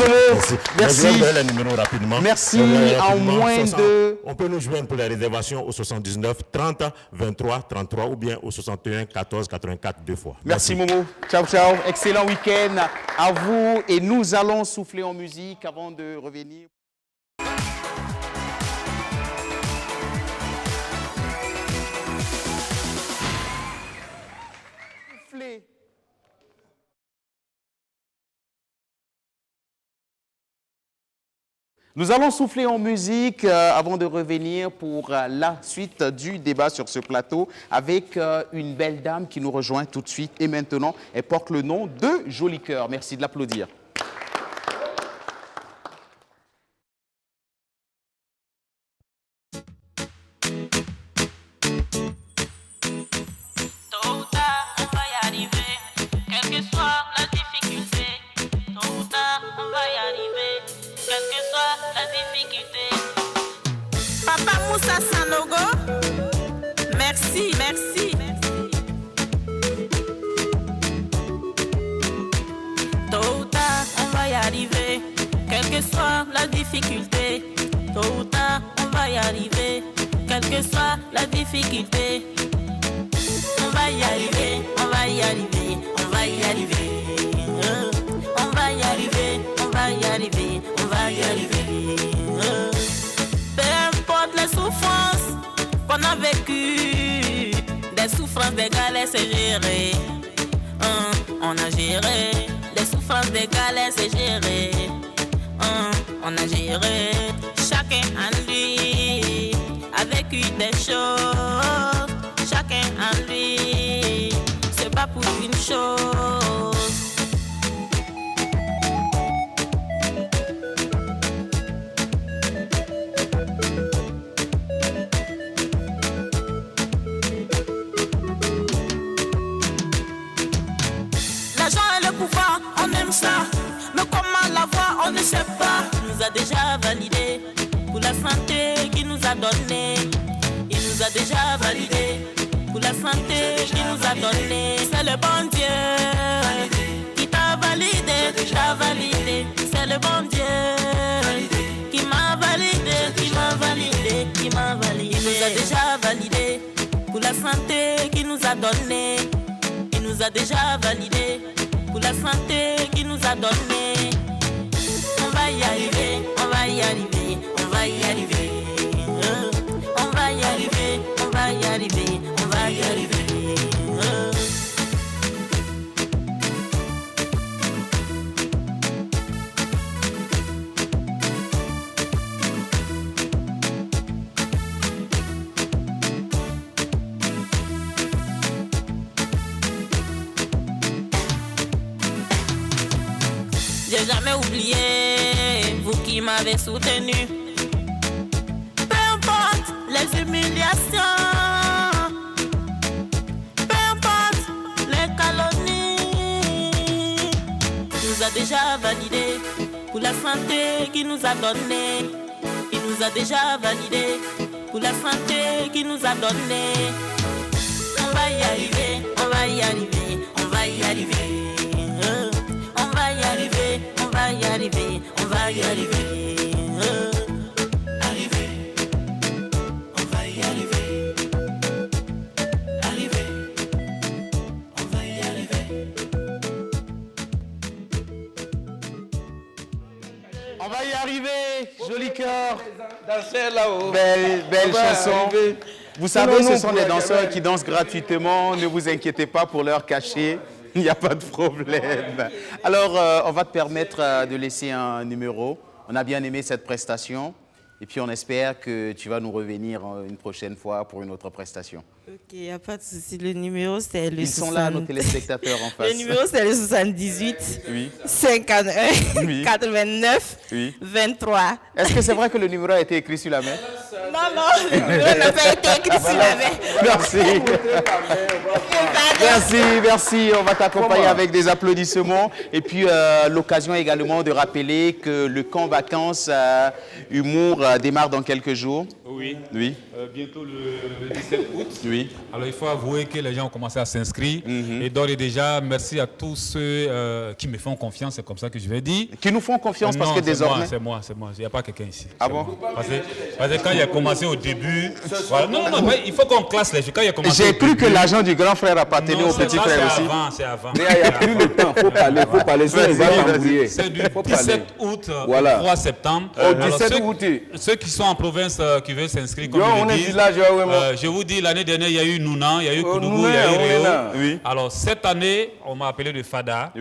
Merci. Je vais vous donner les numéros rapidement. Merci. En moins de... On peut nous joindre pour les réservations au 79 30 23 33 ou bien au 61 14 84 deux fois. Merci Momo. Ciao, ciao. Excellent week-end à vous et nous allons souffler en musique avant de revenir. Souffler. Nous allons souffler en musique avant de revenir pour la suite du débat sur ce plateau avec une belle dame qui nous rejoint tout de suite. Et maintenant, elle porte le nom de Joli Cœur. Merci de l'applaudir. Papa Moussa Sanogo, merci, merci. Tôt ou tard, on va y arriver, quelle que soit la difficulté. Tôt ou tard, on va y arriver, quelle que soit la difficulté. On va y arriver, on va y arriver, on va y arriver. On va y arriver, on va y arriver, on va y arriver. Peu importe les souffrances qu'on a vécues, des souffrances, des galères, c'est géré. On a géré, les souffrances, des galères, c'est géré. On a géré, chacun en lui a vécu des choses. Chacun en lui se bat pour une chose. L'argent et le pouvoir, on aime ça. Mais comment l'avoir, on ne sait pas. Il nous a déjà validé pour la santé qu'il nous a donné. Il nous a déjà validé pour la santé qu'il nous a donné. C'est le bon Dieu qui bon Dieu qui m'a validé, qui m'a validé, qui m'a validé. Il nous a déjà validé pour la santé qu'il nous a donné. Il nous a déjà validé pour la santé qu'il nous a donné. On va y arriver, on va y arriver, on va y arriver. On va y arriver, on va y arriver, on va y arriver. J'ai jamais oublié vous qui m'avez soutenu. Peu importe les humiliations, peu importe les calomnies, il nous a déjà validé pour la santé qu'il nous a donné. Il nous a déjà validé pour la santé qu'il nous a donné. On va y arriver, on va y arriver, on va y arriver. On va y arriver, on va y arriver, on va y arriver. Arriver, on va y arriver. Arriver, on va y arriver. On va y arriver, joli cœur. Danser là-haut. Belle chanson. Vous savez, Non, ce non, sont des danseurs qui dansent gratuitement. Ne vous inquiétez pas pour leur cacher. Il n'y a pas de problème. Alors, on va te permettre de laisser un numéro. On a bien aimé cette prestation. Et puis, on espère que tu vas nous revenir une prochaine fois pour une autre prestation. Ok, il n'y a pas de souci. Le numéro, c'est le Ils sont là, nos téléspectateurs en face. Le numéro, c'est le 78 oui. 51 oui. 89 oui. 23. Est-ce que c'est vrai que le numéro a été écrit sur la main? Non, non, le numéro n'a pas été écrit sur la main. Merci. Merci, merci. On va t'accompagner avec des applaudissements. Et puis, l'occasion également de rappeler que le camp vacances humour démarre dans quelques jours. Oui. Oui. Bientôt le 17 août. Oui. Alors il faut avouer que les gens ont commencé à s'inscrire. Et d'ores et déjà, merci à tous ceux qui me font confiance, c'est comme ça que je vais dire. Qui nous font confiance parce que désormais... C'est moi. Il n'y a pas quelqu'un ici. Ah bon? Parce que quand il a commencé au début... Voilà. Non, il faut qu'on classe les jeux. Quand il a commencé J'ai cru que l'argent du grand frère appartenait au petit frère aussi. C'est avant. Il n'y a plus de temps. Il faut parler. Sinon, il va t'embrouiller. C'est du 17 août au 3 septembre. Au 17 août. Ceux qui sont en province qui veulent s'inscrire, comme je dis, je vous dis, l'année dernière, il y a eu Nouna, il y a eu Koudougou, il y a eu Réo. Oui. Alors, cette année, on m'a appelé de Fada,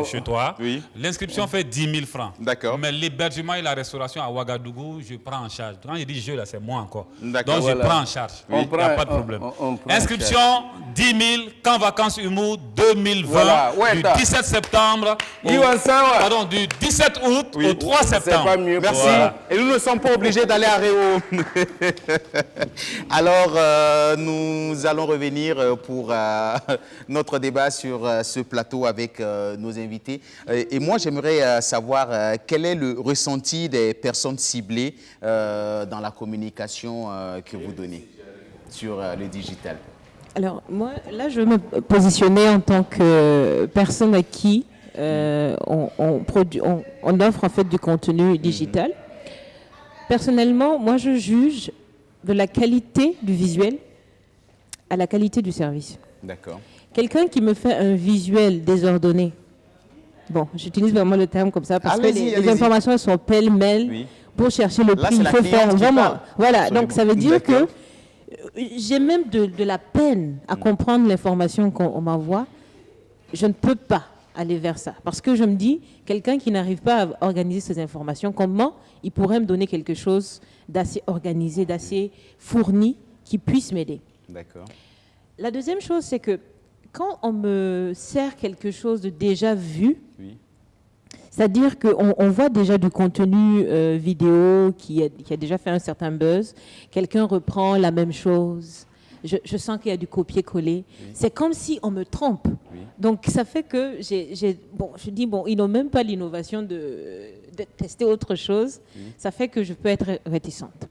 chez toi. Oui. L'inscription fait 10 000 francs. D'accord. Mais l'hébergement et la restauration à Ouagadougou, je prends en charge. Quand je dis je, là, c'est moi encore. D'accord. Donc, je prends en charge. Il n'y a pas de problème. Inscription, 10 000, camp vacances humour 2020, Voilà. Ouais, du 17 septembre, pardon, du 17 août au 3 septembre. Pas mieux. Merci. Voilà. Et nous ne sommes pas obligés d'aller à Réo. Alors, nous allons revenir pour notre débat sur ce plateau avec nos invités. Et moi, j'aimerais savoir quel est le ressenti des personnes ciblées dans la communication que vous donnez sur le digital. Alors, moi, là, je vais me positionner en tant que personne à qui on offre en fait du contenu digital. Personnellement, moi, je juge de la qualité du visuel à la qualité du service. D'accord. Quelqu'un qui me fait un visuel désordonné, bon, j'utilise vraiment le terme comme ça parce que les informations sont pêle-mêle. Pour chercher le prix, il faut faire vraiment... Voilà, donc ça veut dire que j'ai même de la peine à comprendre l'information qu'on m'envoie. Je ne peux pas aller vers ça. Parce que je me dis, quelqu'un qui n'arrive pas à organiser ces informations, comment il pourrait me donner quelque chose d'assez organisé, d'assez fourni, qui puisse m'aider. D'accord. La deuxième chose, c'est que quand on me sert quelque chose de déjà vu, c'est-à-dire qu'on voit déjà du contenu vidéo qui a déjà fait un certain buzz, quelqu'un reprend la même chose, je sens qu'il y a du copier-coller. C'est comme si on me trompe. Donc ça fait que je dis, ils n'ont même pas l'innovation de tester autre chose. Ça fait que je peux être réticente.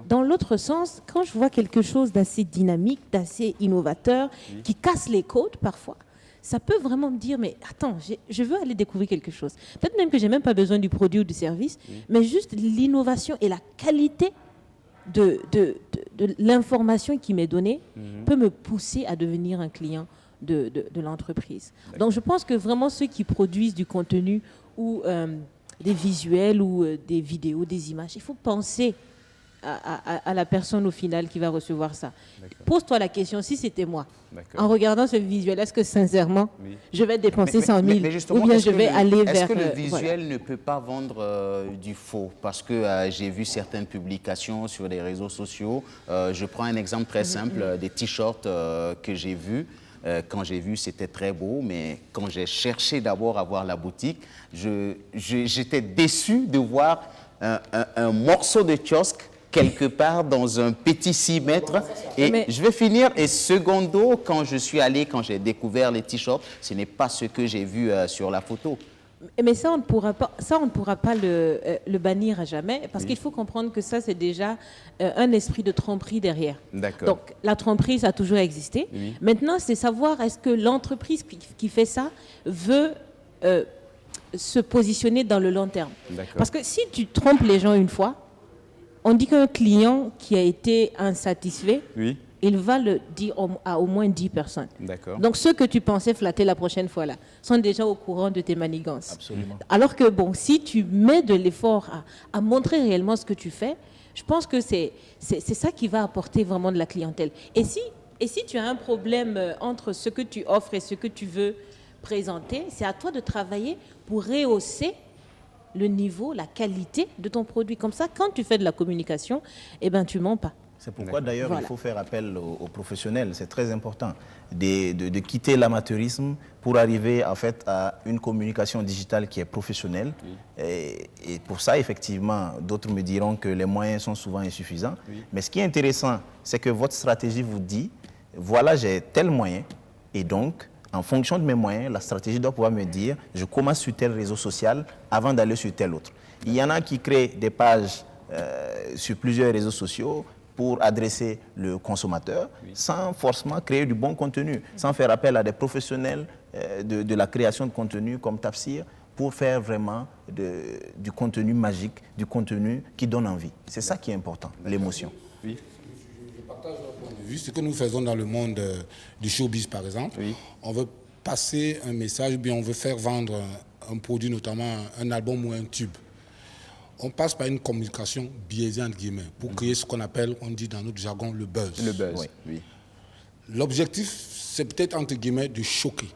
Dans l'autre sens, quand je vois quelque chose d'assez dynamique, d'assez innovateur, qui casse les codes parfois, ça peut vraiment me dire, mais attends, je veux aller découvrir quelque chose. Peut-être même que je n'ai même pas besoin du produit ou du service, mais juste l'innovation et la qualité de l'information qui m'est donnée peut me pousser à devenir un client de l'entreprise. Donc je pense que vraiment ceux qui produisent du contenu ou des visuels ou des vidéos, des images, il faut penser à la personne au final qui va recevoir ça. Pose-toi la question, si c'était moi, en regardant ce visuel, est-ce que sincèrement, je vais dépenser 100 000 ou bien je vais aller vers... Est-ce que le visuel ne peut pas vendre du faux? Parce que j'ai vu certaines publications sur les réseaux sociaux. Je prends un exemple très simple, des t-shirts que j'ai vus. Quand j'ai vu, c'était très beau, mais quand j'ai cherché d'abord à voir la boutique, j'étais déçu de voir un morceau de kiosque quelque part dans un petit 6 mètres. Et je vais finir. Et secondo, quand j'ai découvert les t-shirts, ce n'est pas ce que j'ai vu sur la photo. Mais ça, on ne pourra pas le bannir à jamais, parce qu'il faut comprendre que ça, c'est déjà un esprit de tromperie derrière. Donc, la tromperie, ça a toujours existé. Maintenant, c'est savoir est-ce que l'entreprise qui fait ça veut se positionner dans le long terme. Parce que si tu trompes les gens une fois, on dit qu'un client qui a été insatisfait, il va le dire à au moins 10 personnes. Donc ceux que tu pensais flatter la prochaine fois là sont déjà au courant de tes manigances. Absolument. Alors que bon, si tu mets de l'effort à montrer réellement ce que tu fais, je pense que c'est ça qui va apporter vraiment de la clientèle. Et si tu as un problème entre ce que tu offres et ce que tu veux présenter, c'est à toi de travailler pour rehausser le niveau, la qualité de ton produit. Comme ça, quand tu fais de la communication, eh ben, tu mens pas. C'est pourquoi d'ailleurs il faut faire appel aux professionnels. C'est très important de quitter l'amateurisme pour arriver en fait à une communication digitale qui est professionnelle. Et pour ça, effectivement, d'autres me diront que les moyens sont souvent insuffisants. Mais ce qui est intéressant, c'est que votre stratégie vous dit, voilà, j'ai tel moyen et donc, en fonction de mes moyens, la stratégie doit pouvoir me dire, je commence sur tel réseau social avant d'aller sur tel autre. Il y en a qui créent des pages sur plusieurs réseaux sociaux pour adresser le consommateur, sans forcément créer du bon contenu, sans faire appel à des professionnels de la création de contenu comme Tafsir, pour faire vraiment du contenu magique, du contenu qui donne envie. C'est ça qui est important, l'émotion. Je partage votre point de vue. Ce que nous faisons dans le monde du showbiz, par exemple, on veut passer un message, bien on veut faire vendre un produit, notamment un album ou un tube. On passe par une communication biaisée, entre guillemets, pour créer ce qu'on appelle, on dit dans notre jargon, le buzz. Le buzz, L'objectif, c'est peut-être, entre guillemets, de choquer.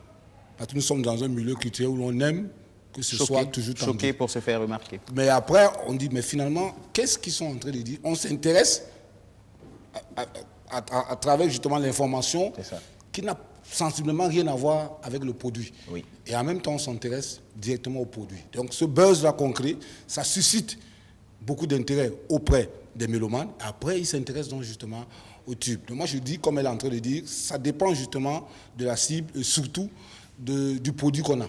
Parce que nous sommes dans un milieu culturel où l'on aime que ce soit toujours tendu. Choquer pour se faire remarquer. Mais après, on dit, mais finalement, qu'est-ce qu'ils sont en train de dire? On s'intéresse à travers justement l'information qui n'a sensiblement rien à voir avec le produit. Et en même temps, on s'intéresse directement au produit. Donc ce buzz-là qu'on crée, ça suscite beaucoup d'intérêt auprès des mélomanes. Après, ils s'intéressent donc justement au tube. Donc moi, je dis, comme elle est en train de dire, ça dépend justement de la cible et surtout du produit qu'on a.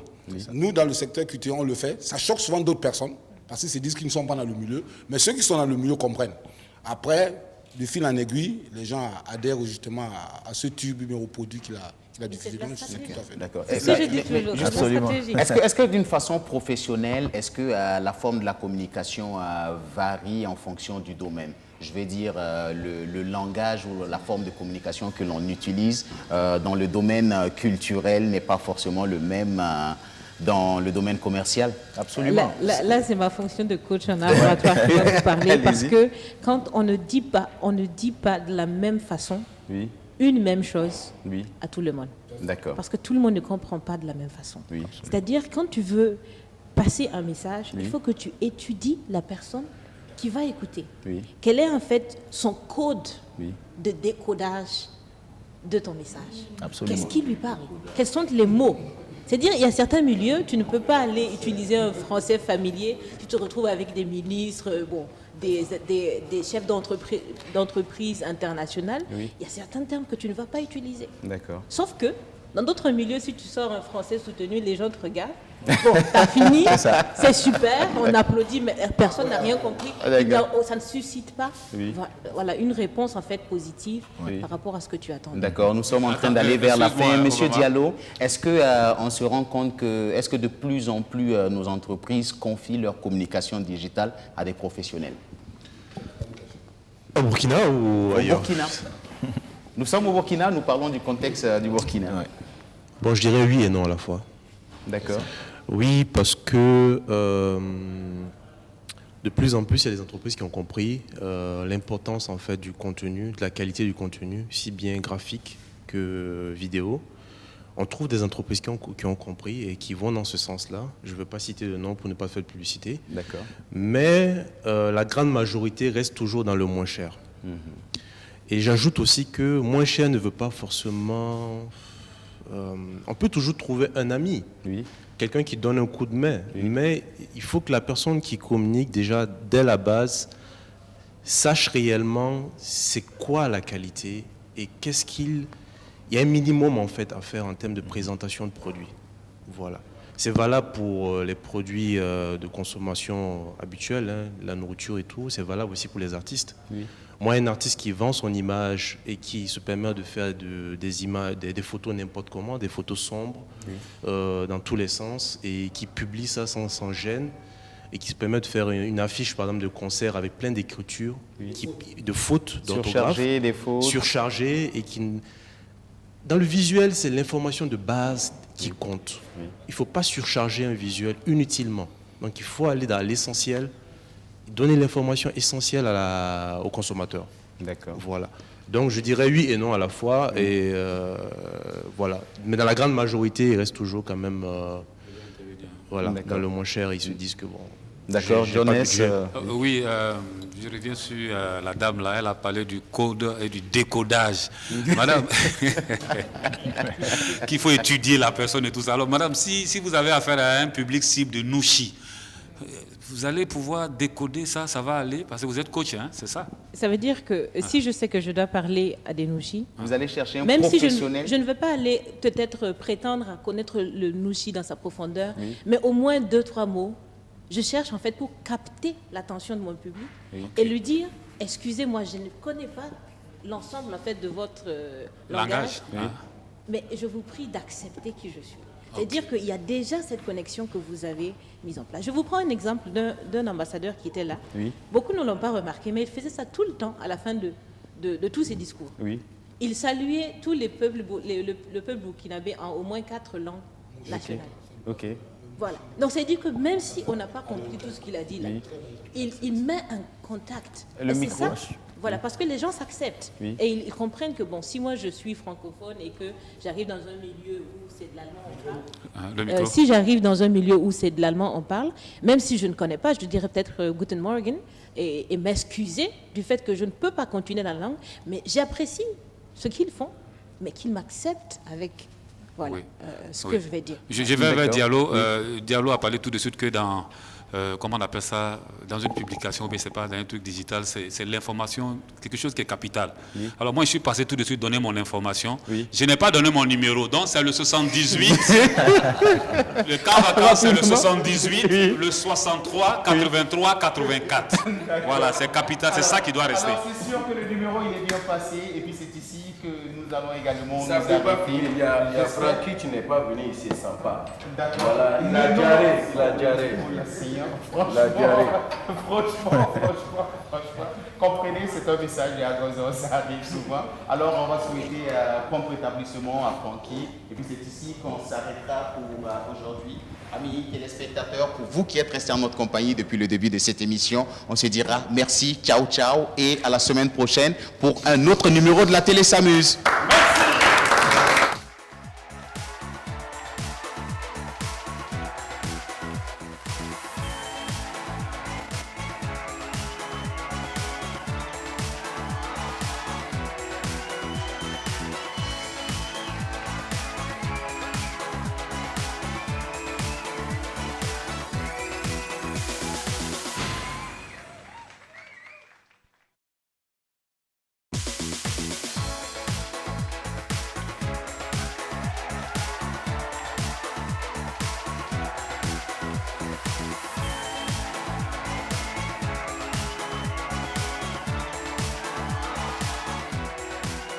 Nous, dans le secteur culturel, on le fait. Ça choque souvent d'autres personnes parce qu'ils se disent qu'ils ne sont pas dans le milieu. Mais ceux qui sont dans le milieu comprennent. Après, de fil en aiguille, les gens adhèrent justement à ce tube, mais au produit qu'il a diffusé. D'accord. Est-ce que d'une façon professionnelle, est-ce que la forme de la communication varie en fonction du domaine? Je vais dire le langage ou la forme de communication que l'on utilise dans le domaine culturel n'est pas forcément le même dans le domaine commercial. Absolument. Là c'est ma fonction de coach en laboratoire qui va vous parler, parce que quand on ne dit pas de la même façon une même chose à tout le monde. D'accord. Parce que tout le monde ne comprend pas de la même façon. C'est-à-dire, quand tu veux passer un message, il faut que tu étudies la personne qui va écouter. Quel est en fait son code de décodage de ton message? Qu'est-ce qui lui parle? Quels sont les mots? C'est-à-dire, il y a certains milieux, tu ne peux pas aller utiliser un français familier, tu te retrouves avec des ministres, des chefs d'entreprise internationales. Il y a certains termes que tu ne vas pas utiliser. D'accord. Sauf que, dans d'autres milieux, si tu sors un français soutenu, les gens te regardent Bon, t'as fini, c'est super, on applaudit, mais personne n'a rien compris. Ça ne suscite pas voilà, une réponse en fait positive par rapport à ce que tu attendais. D'accord, nous sommes en train d'aller vers la fin. Monsieur Diallo, est-ce qu'on se rend compte est-ce que de plus en plus nos entreprises confient leur communication digitale à des professionnels? Au Burkina ou ailleurs? Au Burkina. Nous sommes au Burkina, nous parlons du contexte du Burkina. Bon, je dirais oui et non à la fois. D'accord. Oui, parce que de plus en plus, il y a des entreprises qui ont compris l'importance en fait du contenu, de la qualité du contenu, si bien graphique que vidéo. On trouve des entreprises qui ont compris et qui vont dans ce sens-là. Je ne veux pas citer de nom pour ne pas faire de publicité. D'accord. Mais la grande majorité reste toujours dans le moins cher. Et j'ajoute aussi que moins cher ne veut pas forcément... on peut toujours trouver un ami, quelqu'un qui donne un coup de main, mais il faut que la personne qui communique déjà dès la base sache réellement c'est quoi la qualité et qu'est-ce qu'il... Il y a un minimum en fait à faire en termes de présentation de produits. Voilà. C'est valable pour les produits de consommation habituels, hein, la nourriture et tout, c'est valable aussi pour les artistes. Moi, un artiste qui vend son image et qui se permet de faire des images, des photos n'importe comment, des photos sombres, dans tous les sens, et qui publie ça sans gêne, et qui se permet de faire une affiche, par exemple, de concert avec plein d'écritures, de fautes d'orthographe, surchargées, des fautes, surchargées, et qui... Dans le visuel, c'est l'information de base qui compte. Il ne faut pas surcharger un visuel inutilement. Donc, il faut aller dans l'essentiel, donner l'information essentielle au consommateur. D'accord. Voilà. Donc je dirais oui et non à la fois. Et voilà. Mais dans la grande majorité, il reste toujours quand même voilà, dans le moins cher, ils se disent que bon. D'accord, Jonas. Oui, je reviens sur la dame là, elle a parlé du code et du décodage. Madame, qu'il faut étudier la personne et tout ça. Alors madame, si vous avez affaire à un public cible de Nouchi, vous allez pouvoir décoder ça, ça va aller, parce que vous êtes coach, hein, c'est ça? Ça veut dire que si je sais que je dois parler à des Nouchi, vous allez chercher un même professionnel. Si je ne veux pas aller peut-être prétendre à connaître le Nouchi dans sa profondeur, mais au moins 2-3 mots, je cherche en fait pour capter l'attention de mon public et lui dire, excusez-moi, je ne connais pas l'ensemble en fait de votre langage, mais je vous prie d'accepter qui je suis. C'est-à-dire qu'il y a déjà cette connexion que vous avez mise en place. Je vous prends un exemple d'un ambassadeur qui était là. Beaucoup ne l'ont pas remarqué, mais il faisait ça tout le temps à la fin de tous ses discours. Il saluait tous les peuples, le peuple burkinabé en au moins 4 langues nationales. Voilà. Donc c'est-à-dire que même si on n'a pas compris tout ce qu'il a dit là, il met un contact. Le micro. Voilà, parce que les gens s'acceptent et ils comprennent que bon, si moi je suis francophone et que j'arrive dans un milieu où c'est de l'allemand, on parle. Si j'arrive dans un milieu où c'est de l'allemand, on parle. Même si je ne connais pas, je dirais peut-être Guten Morgen et m'excuser du fait que je ne peux pas continuer dans la langue, mais j'apprécie ce qu'ils font, mais qu'ils m'acceptent avec. Voilà ce que je vais dire. Je vais vers Diallo. Diallo a parlé tout de suite que dans, comment on appelle ça, dans une publication, mais c'est pas dans un truc digital, c'est l'information, quelque chose qui est capital. Alors moi, je suis passé tout de suite donner mon information. Je n'ai pas donné mon numéro, donc c'est le 78. Le cas vacant, c'est le 78, le 63, 83, 84. Voilà, c'est capital, c'est ça qui doit rester. Alors c'est sûr que le numéro, il est bien passé, et puis c'est ici que nous allons également... Ça ne peut pas finir, il y a Francky, tu n'es pas venu ici sans pas. D'accord. Voilà, il a diarrhée. Franchement, comprenez, c'est un message de Agozo, ça arrive souvent. Alors on va souhaiter prompt rétablissement à Francky, et puis c'est ici qu'on s'arrêtera pour aujourd'hui. Amis téléspectateurs, pour vous qui êtes restés en notre compagnie depuis le début de cette émission, on se dira merci, ciao ciao, et à la semaine prochaine pour un autre numéro de la télé s'amuse.